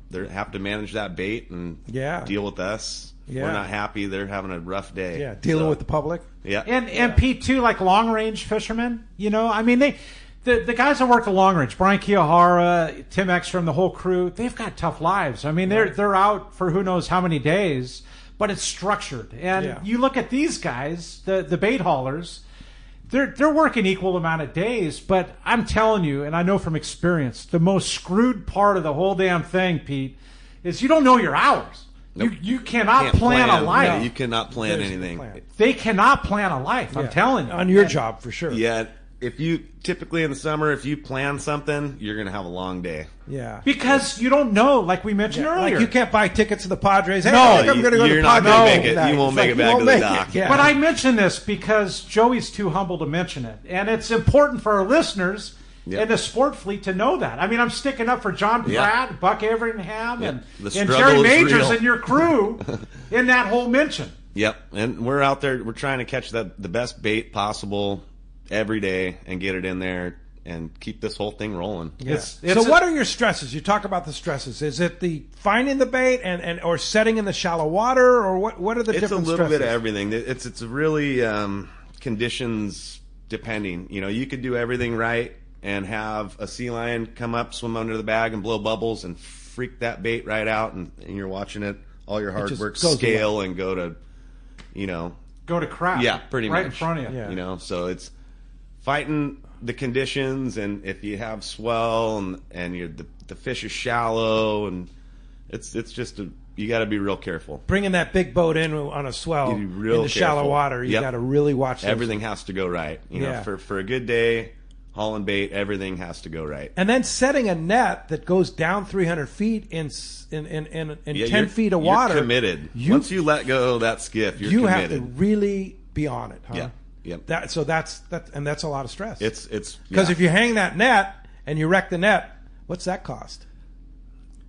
They have to manage that bait and deal with us. If we're not happy, they're having a rough day. Yeah, dealing with the public. Yeah. And Pete, too, like long-range fishermen, the guys that work the long range, Brian Kiyohara, Tim Ekstrom, the whole crew, they've got tough lives. I mean, they're out for who knows how many days, but it's structured. And you look at these guys, the bait haulers, they're working equal amount of days, but I'm telling you, and I know from experience, the most screwed part of the whole damn thing, Pete, is you don't know your hours. Nope. You cannot plan a life. No, you cannot plan anything. They cannot plan a life. I'm telling you. On your job, for sure. Yeah. If you typically in the summer, if you plan something, you're going to have a long day. Yeah. Because you don't know, like we mentioned earlier. Like you can't buy tickets to the Padres. Hey, No, I think I'm going to go to you're the not Padres. going to make it. You won't make it back to the dock. Yeah. But I mention this because Joey's too humble to mention it. And it's important for our listeners in the sport fleet to know that. I mean, I'm sticking up for John Pratt, Buck Everingham, and Jerry Majors and your crew in that whole mention. Yep. And we're out there, we're trying to catch the best bait possible every day and get it in there and keep this whole thing rolling. Yeah. So what are your stresses? You talk about the stresses. Is it the finding the bait and or setting in the shallow water, or what are the different stresses? It's a little bit of everything. It's really conditions depending. You know, you could do everything right and have a sea lion come up, swim under the bag and blow bubbles and freak that bait right out, and you're watching it, all your hard work scale and go to, you know. Go to crap. Yeah, pretty much. Right in front of you. Yeah. You know, so it's fighting the conditions, and if you have swell and the fish is shallow, and it's just you got to be real careful. Bringing that big boat in on a swell in the shallow water, you got to really watch. Everything has to go right. You know, for a good day, hauling bait, everything has to go right. And then setting a net that goes down 300 feet in 10 feet of water. You're committed. Once you let go of that skiff, you're committed. Committed. You have to really be on it. Huh? Yeah. Yep. That's a lot of stress. It's because if you hang that net and you wreck the net, what's that cost?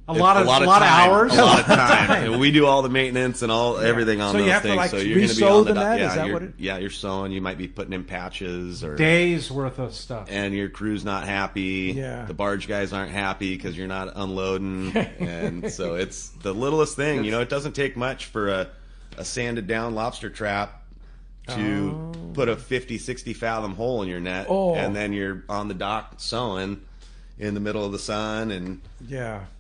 A lot of hours, a lot of time. And we do all the maintenance and everything on those things. So you're going to be on the net. Is that what it? Yeah, you're sewing. You might be putting in patches or days worth of stuff. And your crew's not happy. Yeah. The barge guys aren't happy because you're not unloading. And so it's the littlest thing. You know, it doesn't take much for a sanded down lobster trap to put a 50, 60 fathom hole in your net, and then you're on the dock sewing in the middle of the sun, and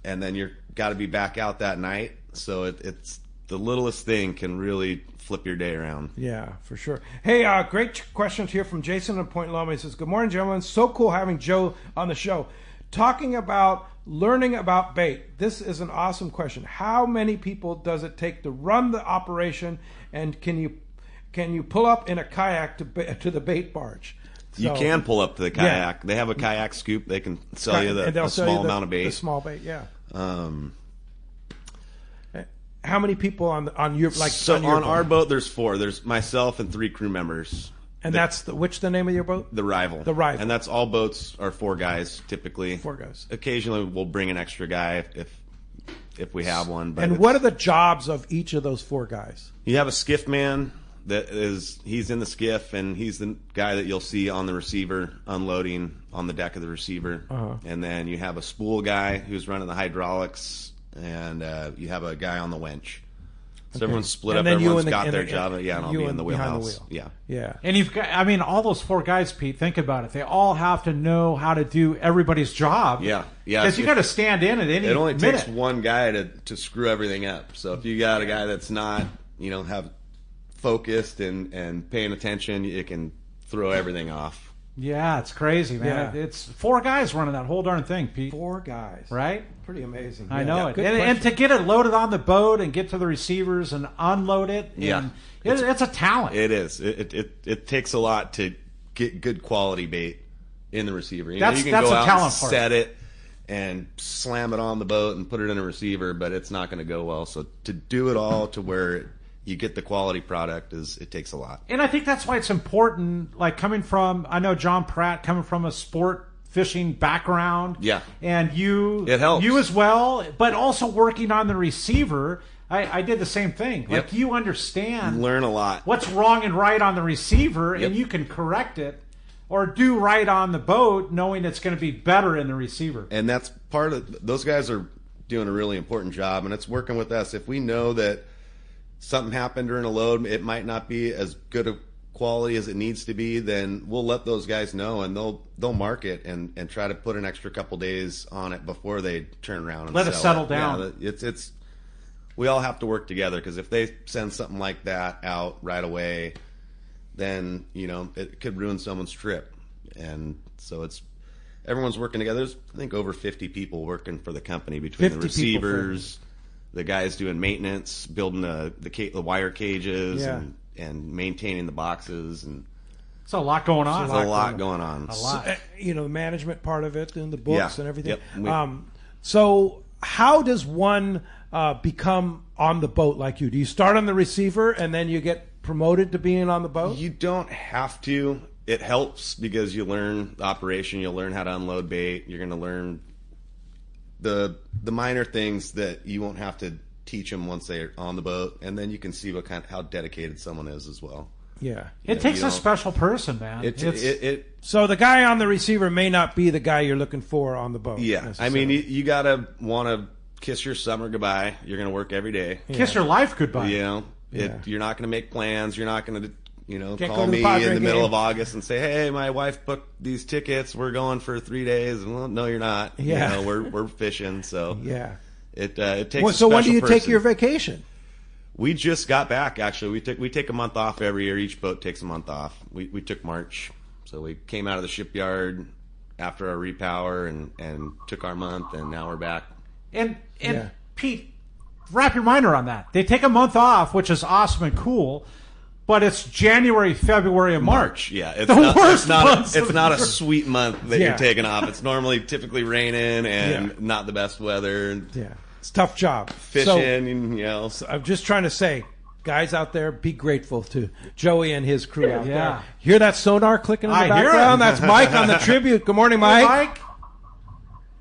then you're got to be back out that night. So it's the littlest thing can really flip your day around. Yeah, for sure. Hey, great questions here from Jason in Point Loma. He says, "Good morning, gentlemen. So cool having Joe on the show. Talking about learning about bait. This is an awesome question. How many people does it take to run the operation, and can you pull up in a kayak to the bait barge?" You can pull up to the kayak. They have a kayak scoop. They can sell you a small amount of bait. The small bait, yeah. How many people on your on our boat? There's 4. There's myself and 3 crew members. And that's the name of your boat? The Rival. The Rival. And that's all boats are 4 guys typically. 4 guys. Occasionally we'll bring an extra guy if we have one. But and what are the jobs of each of those 4 guys? You have a skiff man. He's in the skiff, and he's the guy that you'll see on the receiver unloading on the deck of the receiver. And then you have a spool guy who's running the hydraulics, and you have a guy on the winch. So everyone's split up. Everyone's got their job. And I'll be in the wheelhouse. Yeah. And you've got, I mean, all those 4 guys, Pete, think about it. They all have to know how to do everybody's job. Yeah. Because you got to stand in at any minute. It only takes one guy to screw everything up. So if you got a guy that's not, have focused and paying attention, it can throw everything off. Yeah, it's crazy, man. It's 4 guys running that whole darn thing, Pete. 4 guys, right? Pretty amazing. I know it. And to get it loaded on the boat and get to the receivers and unload it, it's a talent. It is. It takes a lot to get good quality bait in the receiver. You can that's go a out talent and part. set it and slam it on the boat and put it in a receiver, but it's not going to go well. So to do it all to where you get the quality product it takes a lot. And I think that's why it's important, like coming from, I know John Pratt, coming from a sport fishing background. Yeah. And it helps. You as well, but also working on the receiver. I did the same thing. Like you understand. You learn a lot. What's wrong and right on the receiver, and you can correct it or do right on the boat knowing it's going to be better in the receiver. And that's part of, those guys are doing a really important job, and it's working with us. If we know that something happened during a load, it might not be as good a quality as it needs to be, then we'll let those guys know, and they'll mark it and try to put an extra couple days on it before they turn around and let it settle down. Yeah, it's we all have to work together, because if they send something like that out right away, then it could ruin someone's trip. And so everyone's working together. There's, I think, over 50 people working for the company between the receivers, the guys doing maintenance, building the wire cages, and maintaining the boxes, and it's a lot going on. There's a lot going on. A lot. The management part of it and the books and everything. Yep. So how does one become on the boat like you? Do you start on the receiver and then you get promoted to being on the boat? You don't have to. It helps because you learn the operation. You'll learn how to unload bait. You're going to learn the minor things that you won't have to teach them once they're on the boat, and then you can see how dedicated someone is as well. Yeah, it takes a special person, man. So the guy on the receiver may not be the guy you're looking for on the boat. Yeah, I mean, you gotta want to kiss your summer goodbye. You're going to work every day. Kiss your life goodbye. You're not going to make plans. You're not going to call me in the middle of August and say, "Hey, my wife booked these tickets. We're going for 3 days." Well, no, you're not. Yeah, we're fishing. So it takes. Well, so when do you take your vacation? We just got back. Actually, we take a month off every year. Each boat takes a month off. We took March, so we came out of the shipyard after our repower and took our month, and now we're back. And Pete, wrap your mind around that. They take a month off, which is awesome and cool. But it's January, February, and March. Yeah, it's not a sweet month that you're taking off. It's typically raining and not the best weather. Yeah, it's a tough job. Fishing, So I'm just trying to say, guys out there, be grateful to Joey and his crew out there. Hear that sonar clicking in the background? That's Mike on the Tribute. Good morning, Mike. Hey, Mike.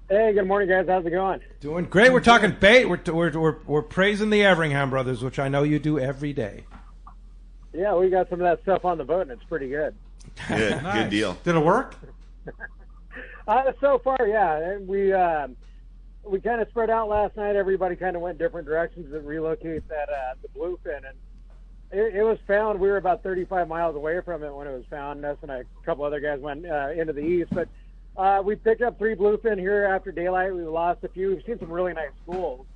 Hey, good morning, guys. How's it going? Doing great. We're talking bait. We're praising the Everingham brothers, which I know you do every day. Yeah, we got some of that stuff on the boat, and it's pretty good. Good, Nice. Good deal. Did it work? So far, yeah. We kind of spread out last night. Everybody kind of went different directions to relocate the bluefin, and it was found. We were about 35 miles away from it when it was found. Us and a couple other guys went into the east, but we picked up 3 bluefin here after daylight. We lost a few. We've seen some really nice schools,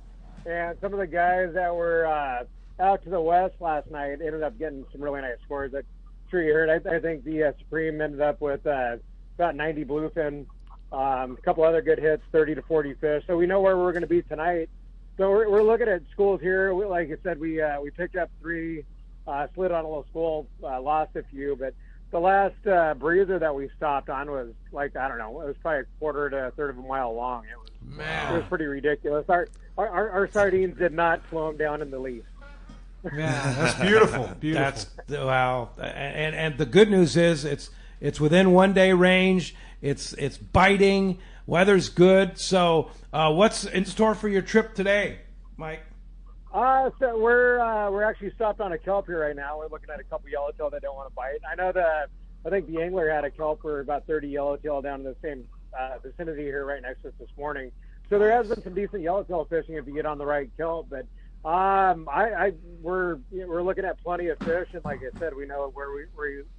and some of the guys that were out to the west last night ended up getting some really nice scores. I'm sure you heard. I think the Supreme ended up with about 90 bluefin, a couple other good hits, 30 to 40 fish. So we know where we're going to be tonight. So we're looking at schools here. Like I said, we picked up 3, slid on a little school, lost a few, but the last breather that we stopped on was it was probably a quarter to a third of a mile long. It was pretty ridiculous. Our sardines did not slow them down in the least. Yeah, that's beautiful. Wow. And the good news is it's within 1 day range. It's biting. Weather's good. So what's in store for your trip today, Mike? So we're actually stopped on a kelp here right now. We're looking at a couple yellowtail that don't want to bite. I think the angler had a kelp for about 30 yellowtail down in the same vicinity here right next to us this morning. So there has been some decent yellowtail fishing if you get on the right kelp, but we're looking at plenty of fish, and like I said, we know where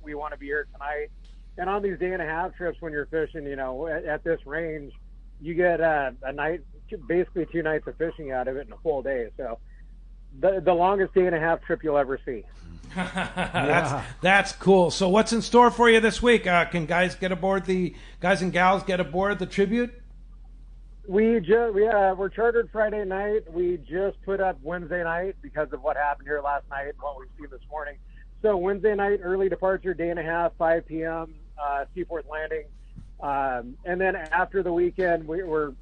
we want to be here tonight. And on these day-and-a-half trips, when you're fishing, at this range, you get a night, basically 2 nights of fishing out of it in a full day. So the longest day-and-a-half trip you'll ever see. That's cool. So what's in store for you this week? Can guys and gals get aboard the Tribute? We're chartered Friday night. We just put up Wednesday night because of what happened here last night and what we've seen this morning. So Wednesday night, early departure, day-and-a-half, 5 p.m., Seaforth Landing. And then after the weekend, we're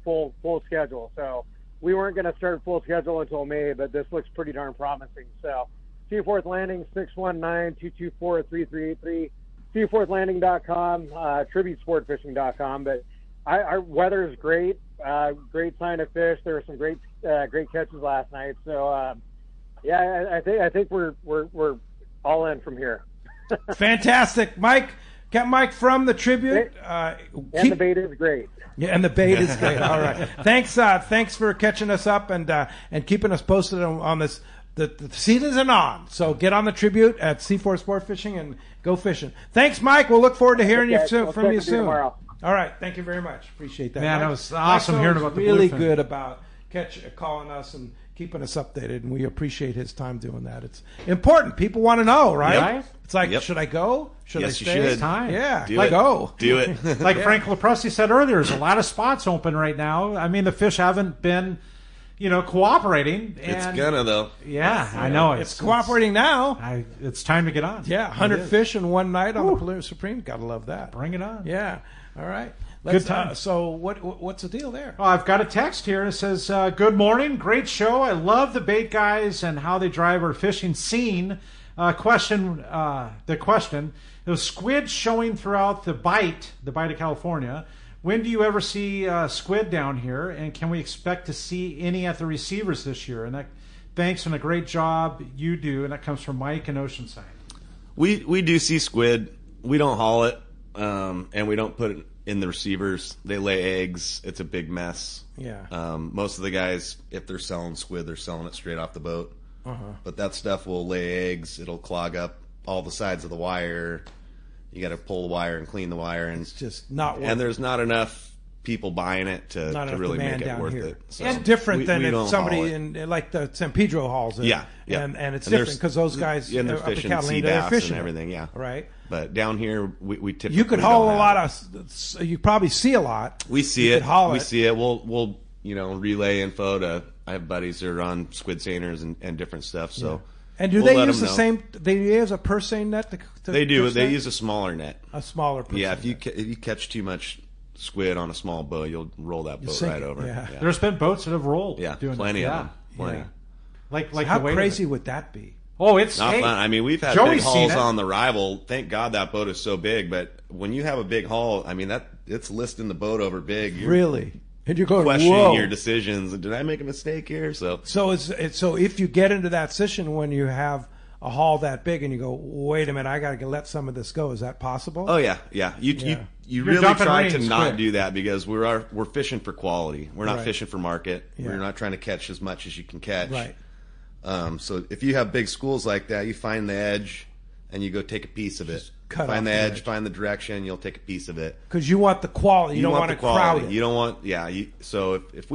full schedule. So we weren't going to start full schedule until May, but this looks pretty darn promising. So Seaforth Landing, 619-224-3383, seaforthlanding.com, tributesportfishing.com. But our weather is great. Great sign of fish. There were some great catches last night. So I think we're all in from here. Fantastic, Mike. Got Mike from the Tribute. The bait is great. Yeah, and the bait is great. All right. Thanks for catching us up and keeping us posted on this. The season's on. So get on the Tribute at C4 Sport Fishing and go fishing. Thanks, Mike. We'll look forward to hearing from you soon. Tomorrow. All right. Thank you very much. Appreciate that. Man, Mike. that was awesome hearing about the really bluefin. good about calling us and keeping us updated, and we appreciate his time doing that. It's important. People want to know, right? Yep. It's like, Yep. should I go? Should Yes, I you stay? should. It's time. Yeah, Do it. go. Do it. Like Frank Lepresti said earlier, there's a lot of spots open right now. I mean, the fish haven't been, cooperating. It's And gonna though. Yeah, I know. It's cooperating now. It's time to get on. Yeah, 100 fish in one night on the Palouse Supreme. Gotta love that. Bring it on. Yeah. All right. Good time. So what's the deal there? Oh, I've got a text here. It says, good morning. Great show. I love the bait guys and how they drive our fishing scene. The question, it was squid showing throughout the bite of California. When do you ever see squid down here? And can we expect to see any at the receivers this year? And thanks and a great job you do. And that comes from Mike in Oceanside. We do see squid. We don't haul it, and we don't put it in the receivers. They lay eggs. It's a big mess. Yeah. Most of the guys, if they're selling squid, they're selling it straight off the boat. But that stuff will lay eggs. It'll clog up all the sides of the wire. You got to pull the wire and clean the wire, and It's just not worth and there's not enough people buying it to enough really demand make it down worth here. it. So It's different than we if don't somebody haul it. in like the San Pedro hauls it. Yeah. And it's And there's- different because those guys and they're up in fishing Catalina, sea they're bass fishing and it. everything. Yeah, Right. But down here, we typically You could haul don't a lot have of. You probably see a lot. We see You it. could haul We it. see it. We'll relay info to. I have buddies that are on squid seiners and different stuff. So And do we'll they let use the them know. same? They use a purse seine net. To They do. fish They that? use a smaller net. a smaller purse. Yeah, seine if you catch too much squid on a small boat, you'll roll that boat sink right it, over. yeah. There's been boats that have rolled. Yeah, doing plenty it. of Yeah. them. Plenty. Yeah. Like net. How the weight of crazy it. would that be? Oh, it's Not hey, fun. I mean, we've had Joey's big hauls seen it. on the Rival. Thank God that boat is so big. But when you have a big haul, I mean it's listing the boat over big. You're Really? And you're going, questioning whoa. your decisions. Did I make a mistake here? So So so if you get into that position when you have a haul that big and you go, wait a minute, I got to let some of this go. Is that possible? oh yeah. You Yeah. you You're really dumping try to rings not quick. do that because we're fishing for quality. We're not Right. fishing for market. Yeah. We're not trying to catch as much as you can catch. Right. So if you have big schools like that, you find the edge and you go take a piece of it. cut Find off the the edge, edge. find the direction, you'll take a piece of it. Because you want the quality. You don't want the to crowd it. You don't want, so if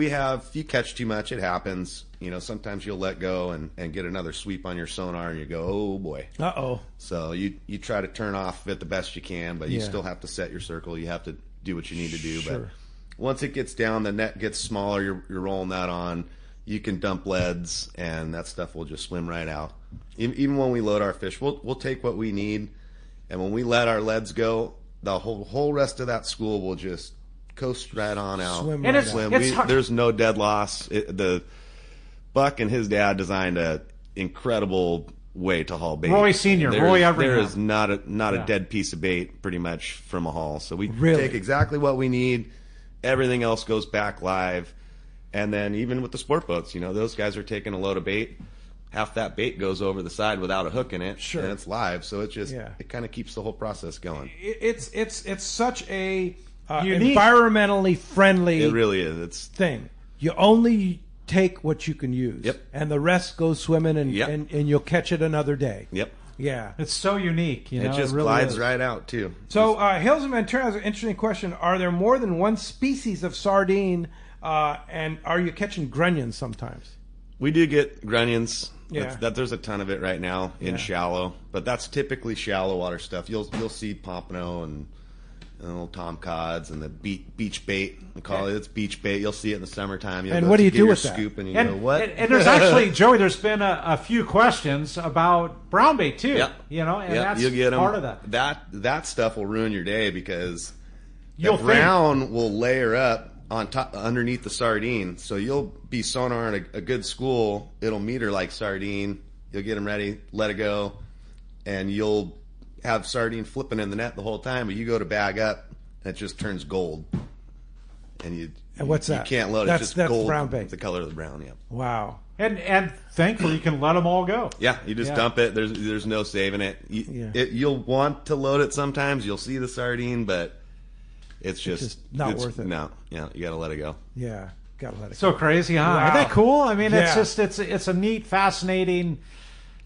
you catch too much, it happens. Sometimes you'll let go and get another sweep on your sonar and you go, oh boy. Uh-oh. So you try to turn off it the best you can, but you Yeah. still have to set your circle. You have to do what you need to do. Sure. But once it gets down, the net gets smaller, you're rolling that on. You can dump leads, and that stuff will just swim right out. Even when we load our fish, we'll take what we need, and when we let our leads go, the whole rest of that school will just coast right on out. Swim And right it's- out. it's hard- There's no dead loss. The Buck and his dad designed a incredible way to haul bait. Roy Sr., Roy Everingham. There is not Yeah. a dead piece of bait pretty much from a haul. So we Really? take exactly what we need. Everything else goes back live. And then even with the sport boats, those guys are taking a load of bait. Half that bait goes over the side without a hook in it, Sure. and it's live. So it just Yeah. it kind of keeps the whole process going. It's such a Unique. environmentally friendly It really is. It's thing. You only take what you can use. Yep. And the rest goes swimming, and, Yep. and you'll catch it another day. yep. Yeah. It's so unique. It just really glides is. right out too. So Hills and Ventura has an interesting question. Are there more than one species of sardine, and are you catching grunions sometimes? We do get grunions. Yeah. There's a ton of it right now in Yeah. shallow, but that's typically shallow water stuff. You'll see pompano and little tomcods and the beach bait. We call it. It's beach bait. You'll see it in the summertime. You'll And go what do to you get do your with that? scoop and you And, go, what? and there's actually, Joey, there's been a few questions about brown bait too. Yep. And Yep, that's you'll get 'em. part of that. That stuff will ruin your day because You'll the brown will layer up on top underneath the sardine. So you'll be sonaring a good school. It'll meter like sardine. You'll get them ready, let it go, and you'll have sardine flipping in the net the whole time. But you go to bag up, and it just turns gold. And what's you that? can't load it. That's- It's just that's gold. brown bait. The color of the brown. Yeah. Wow. And thankfully, you can let them all go. Yeah, you just Yeah. dump it. There's no saving it. You'll want to load it sometimes. You'll see the sardine, but it's just not worth it. No, yeah, you got to let it go. Yeah. Gotta let it So go. crazy, huh? Wow. Isn't that cool? I mean, Yeah. it's a neat, fascinating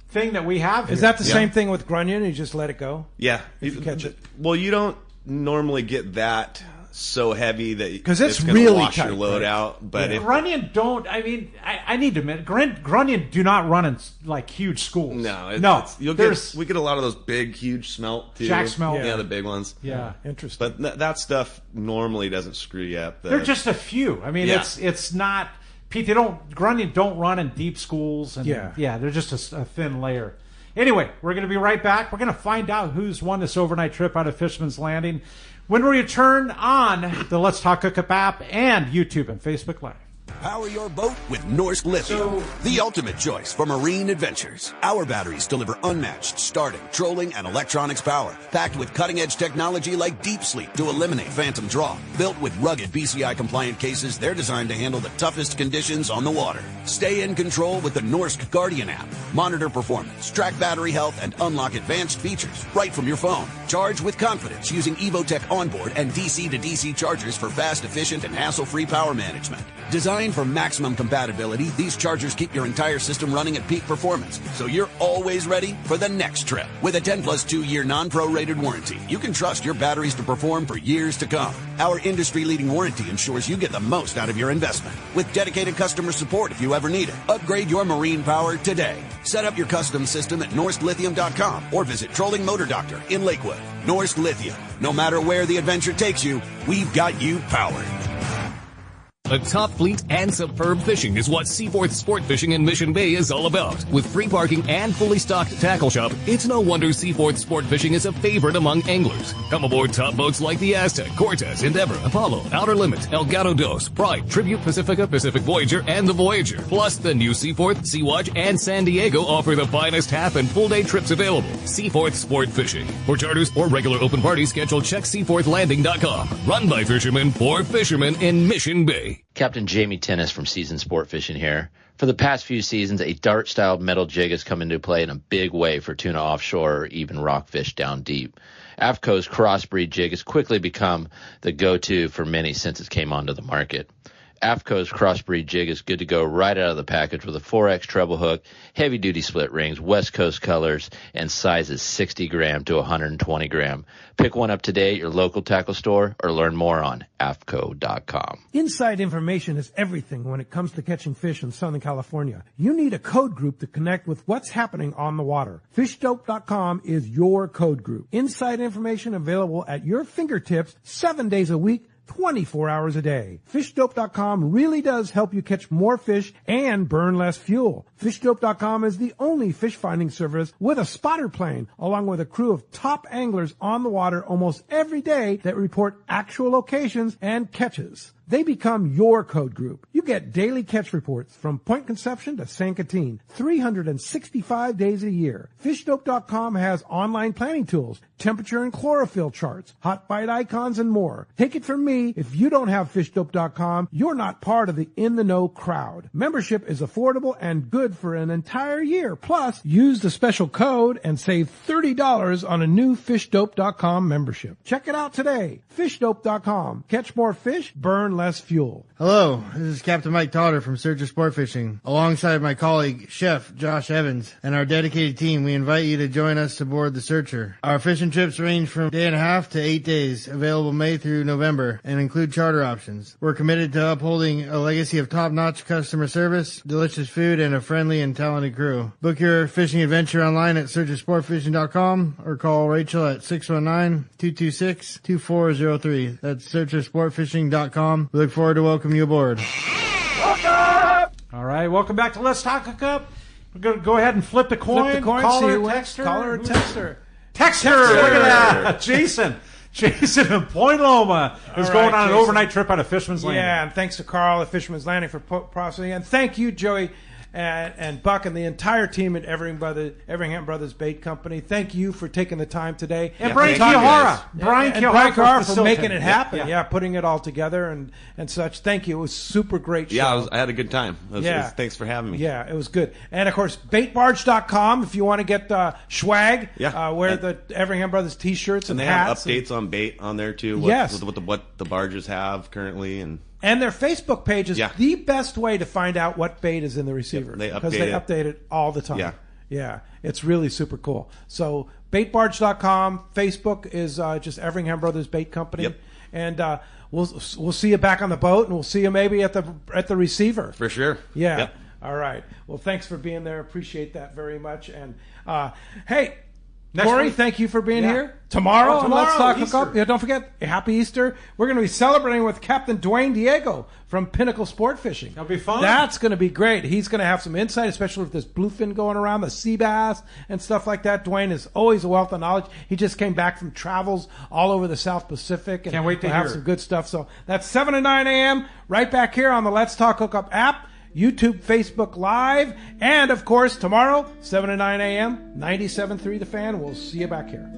thing that we have here. Is that the Yeah. same thing with grunion? You just let it go? Yeah, If you catch it. Well, you don't normally get that so heavy that because it's going to really wash tight, your load right? out. But if Grunion don't. I mean, I need to admit, Grunion do not run in like huge schools. no, we get a lot of those big, huge smelt too. Jack smelt, yeah, the big ones. Yeah, interesting. But that stuff normally doesn't screw you up. They're just a few. I mean, it's not. Pete, Grunion don't run in deep schools. And they're just a thin layer. Anyway, we're going to be right back. We're going to find out who's won this overnight trip out of Fisherman's Landing when we return on the Let's Talk Hookup app and YouTube and Facebook Live. Power your boat with Norsk Lithium, the ultimate choice for marine adventures. Our batteries deliver unmatched starting, trolling, and electronics power, packed with cutting-edge technology like Deep Sleep to eliminate phantom draw. Built with rugged BCI-compliant cases, they're designed to handle the toughest conditions on the water. Stay in control with the Norsk Guardian app. Monitor performance, track battery health, and unlock advanced features right from your phone. Charge with confidence using Evotech onboard and DC-to-DC chargers for fast, efficient, and hassle-free power management. Designed for maximum compatibility, these chargers keep your entire system running at peak performance, so you're always ready for the next trip. With a 10 plus 2 year non-prorated warranty, you can trust your batteries to perform for years to come. Our industry-leading warranty ensures you get the most out of your investment. With dedicated customer support if you ever need it. Upgrade your marine power today. Set up your custom system at NorskLithium.com or visit Trolling Motor Doctor in Lakewood. Norsk Lithium. No matter where the adventure takes you, we've got you powered. A top fleet and superb fishing is what Seaforth Sport Fishing in Mission Bay is all about. With free parking and fully stocked tackle shop, it's no wonder Seaforth Sport Fishing is a favorite among anglers. Come aboard top boats like the Aztec, Cortez, Endeavor, Apollo, Outer Limit, El Gato Dos, Pride, Tribute Pacifica, Pacific Voyager, and the Voyager. Plus, the new Seaforth, Sea-Watch, and San Diego offer the finest half and full day trips available. Seaforth Sport Fishing. For charters or regular open parties, schedule check seaforthlanding.com. Run by fishermen for fishermen in Mission Bay. Captain Jamie Tennis from Seasoned Sport Fishing here. For the past few seasons, a dart-style metal jig has come into play in a big way for tuna offshore or even rockfish down deep. AFCO's crossbreed jig has quickly become the go-to for many since it came onto the market. AFCO's crossbreed jig is good to go right out of the package with a 4X treble hook, heavy-duty split rings, West Coast colors, and sizes 60 gram to 120 gram. Pick one up today at your local tackle store or learn more on AFCO.com. Inside information is everything when it comes to catching fish in Southern California. You need a code group to connect with what's happening on the water. FishDope.com is your code group. Inside information available at your fingertips 7 days a week, 24 hours a day. FishDope.com really does help you catch more fish and burn less fuel. FishDope.com is the only fish finding service with a spotter plane, along with a crew of top anglers on the water almost every day that report actual locations and catches. They become your code group. You get daily catch reports from Point Conception to San Quintin, 365 days a year. FishDope.com has online planning tools, temperature and chlorophyll charts, hot bite icons, and more. Take it from me, if you don't have FishDope.com, you're not part of the in-the-know crowd. Membership is affordable and good for an entire year. Plus, use the special code and save $30 on a new FishDope.com membership. Check it out today. FishDope.com. Catch more fish, burn less fuel. Hello, this is Captain Mike Totter from Searcher Sport Fishing. Alongside my colleague, Chef Josh Evans, and our dedicated team, we invite you to join us aboard the Searcher. Our fishing trips range from a day and a half to 8 days, available May through November, and include charter options. We're committed to upholding a legacy of top-notch customer service, delicious food, and a friendly and talented crew. Book your fishing adventure online at searchersportfishing.com or call Rachel at 619-226-2403. That's searchersportfishing.com. We look forward to welcoming you aboard. All right, welcome back to Let's Talk Hookup. We're going to go ahead and flip the coin. Flip the coin, Caller, see or who texter. Caller or texter. Texter, look at that. Jason in Point Loma is going on an overnight trip out of Fisherman's Landing. Yeah, and thanks to Carl at Fisherman's Landing for processing. And thank you, Joey and Buck and the entire team at Everingham Brothers Bait Company. Thank you for taking the time today. And Brian Kiyahara. Brian Kiyahara for making it happen. Yeah, putting it all together and such. Thank you. It was super great show. Yeah, I had a good time. Thanks for having me. Yeah, it was good. And, of course, baitbarge.com if you want to get swag. Wear the Everingham Brothers T-shirts and hats. And they have updates on bait on there, too. What the barges have currently. And their Facebook page is the best way to find out what bait is in the receiver. They update it all the time. Yeah. Yeah, it's really super cool. So baitbarge.com. Facebook is just Everingham Brothers Bait Company. Yep. And we'll see you back on the boat, and we'll see you maybe at the receiver. For sure. Yeah. Yep. All right. Well, thanks for being there. Appreciate that very much. And hey, Next Corey, week. thank you for being Yeah. here. Tomorrow, on Let's Talk Easter. Hookup. Yeah, don't forget, Happy Easter. We're going to be celebrating with Captain Dwayne Diego from Pinnacle Sport Fishing. That'll be fun. That's going to be great. He's going to have some insight, especially with this bluefin going around, the sea bass and stuff like that. Dwayne is always a wealth of knowledge. He just came back from travels all over the South Pacific. And Can't wait to we'll have hear some it. good stuff. So that's 7 to 9 a.m. right back here on the Let's Talk Hookup app. YouTube, Facebook Live, and of course tomorrow, 7 to 9 a.m., 97.3 The Fan. We'll see you back here.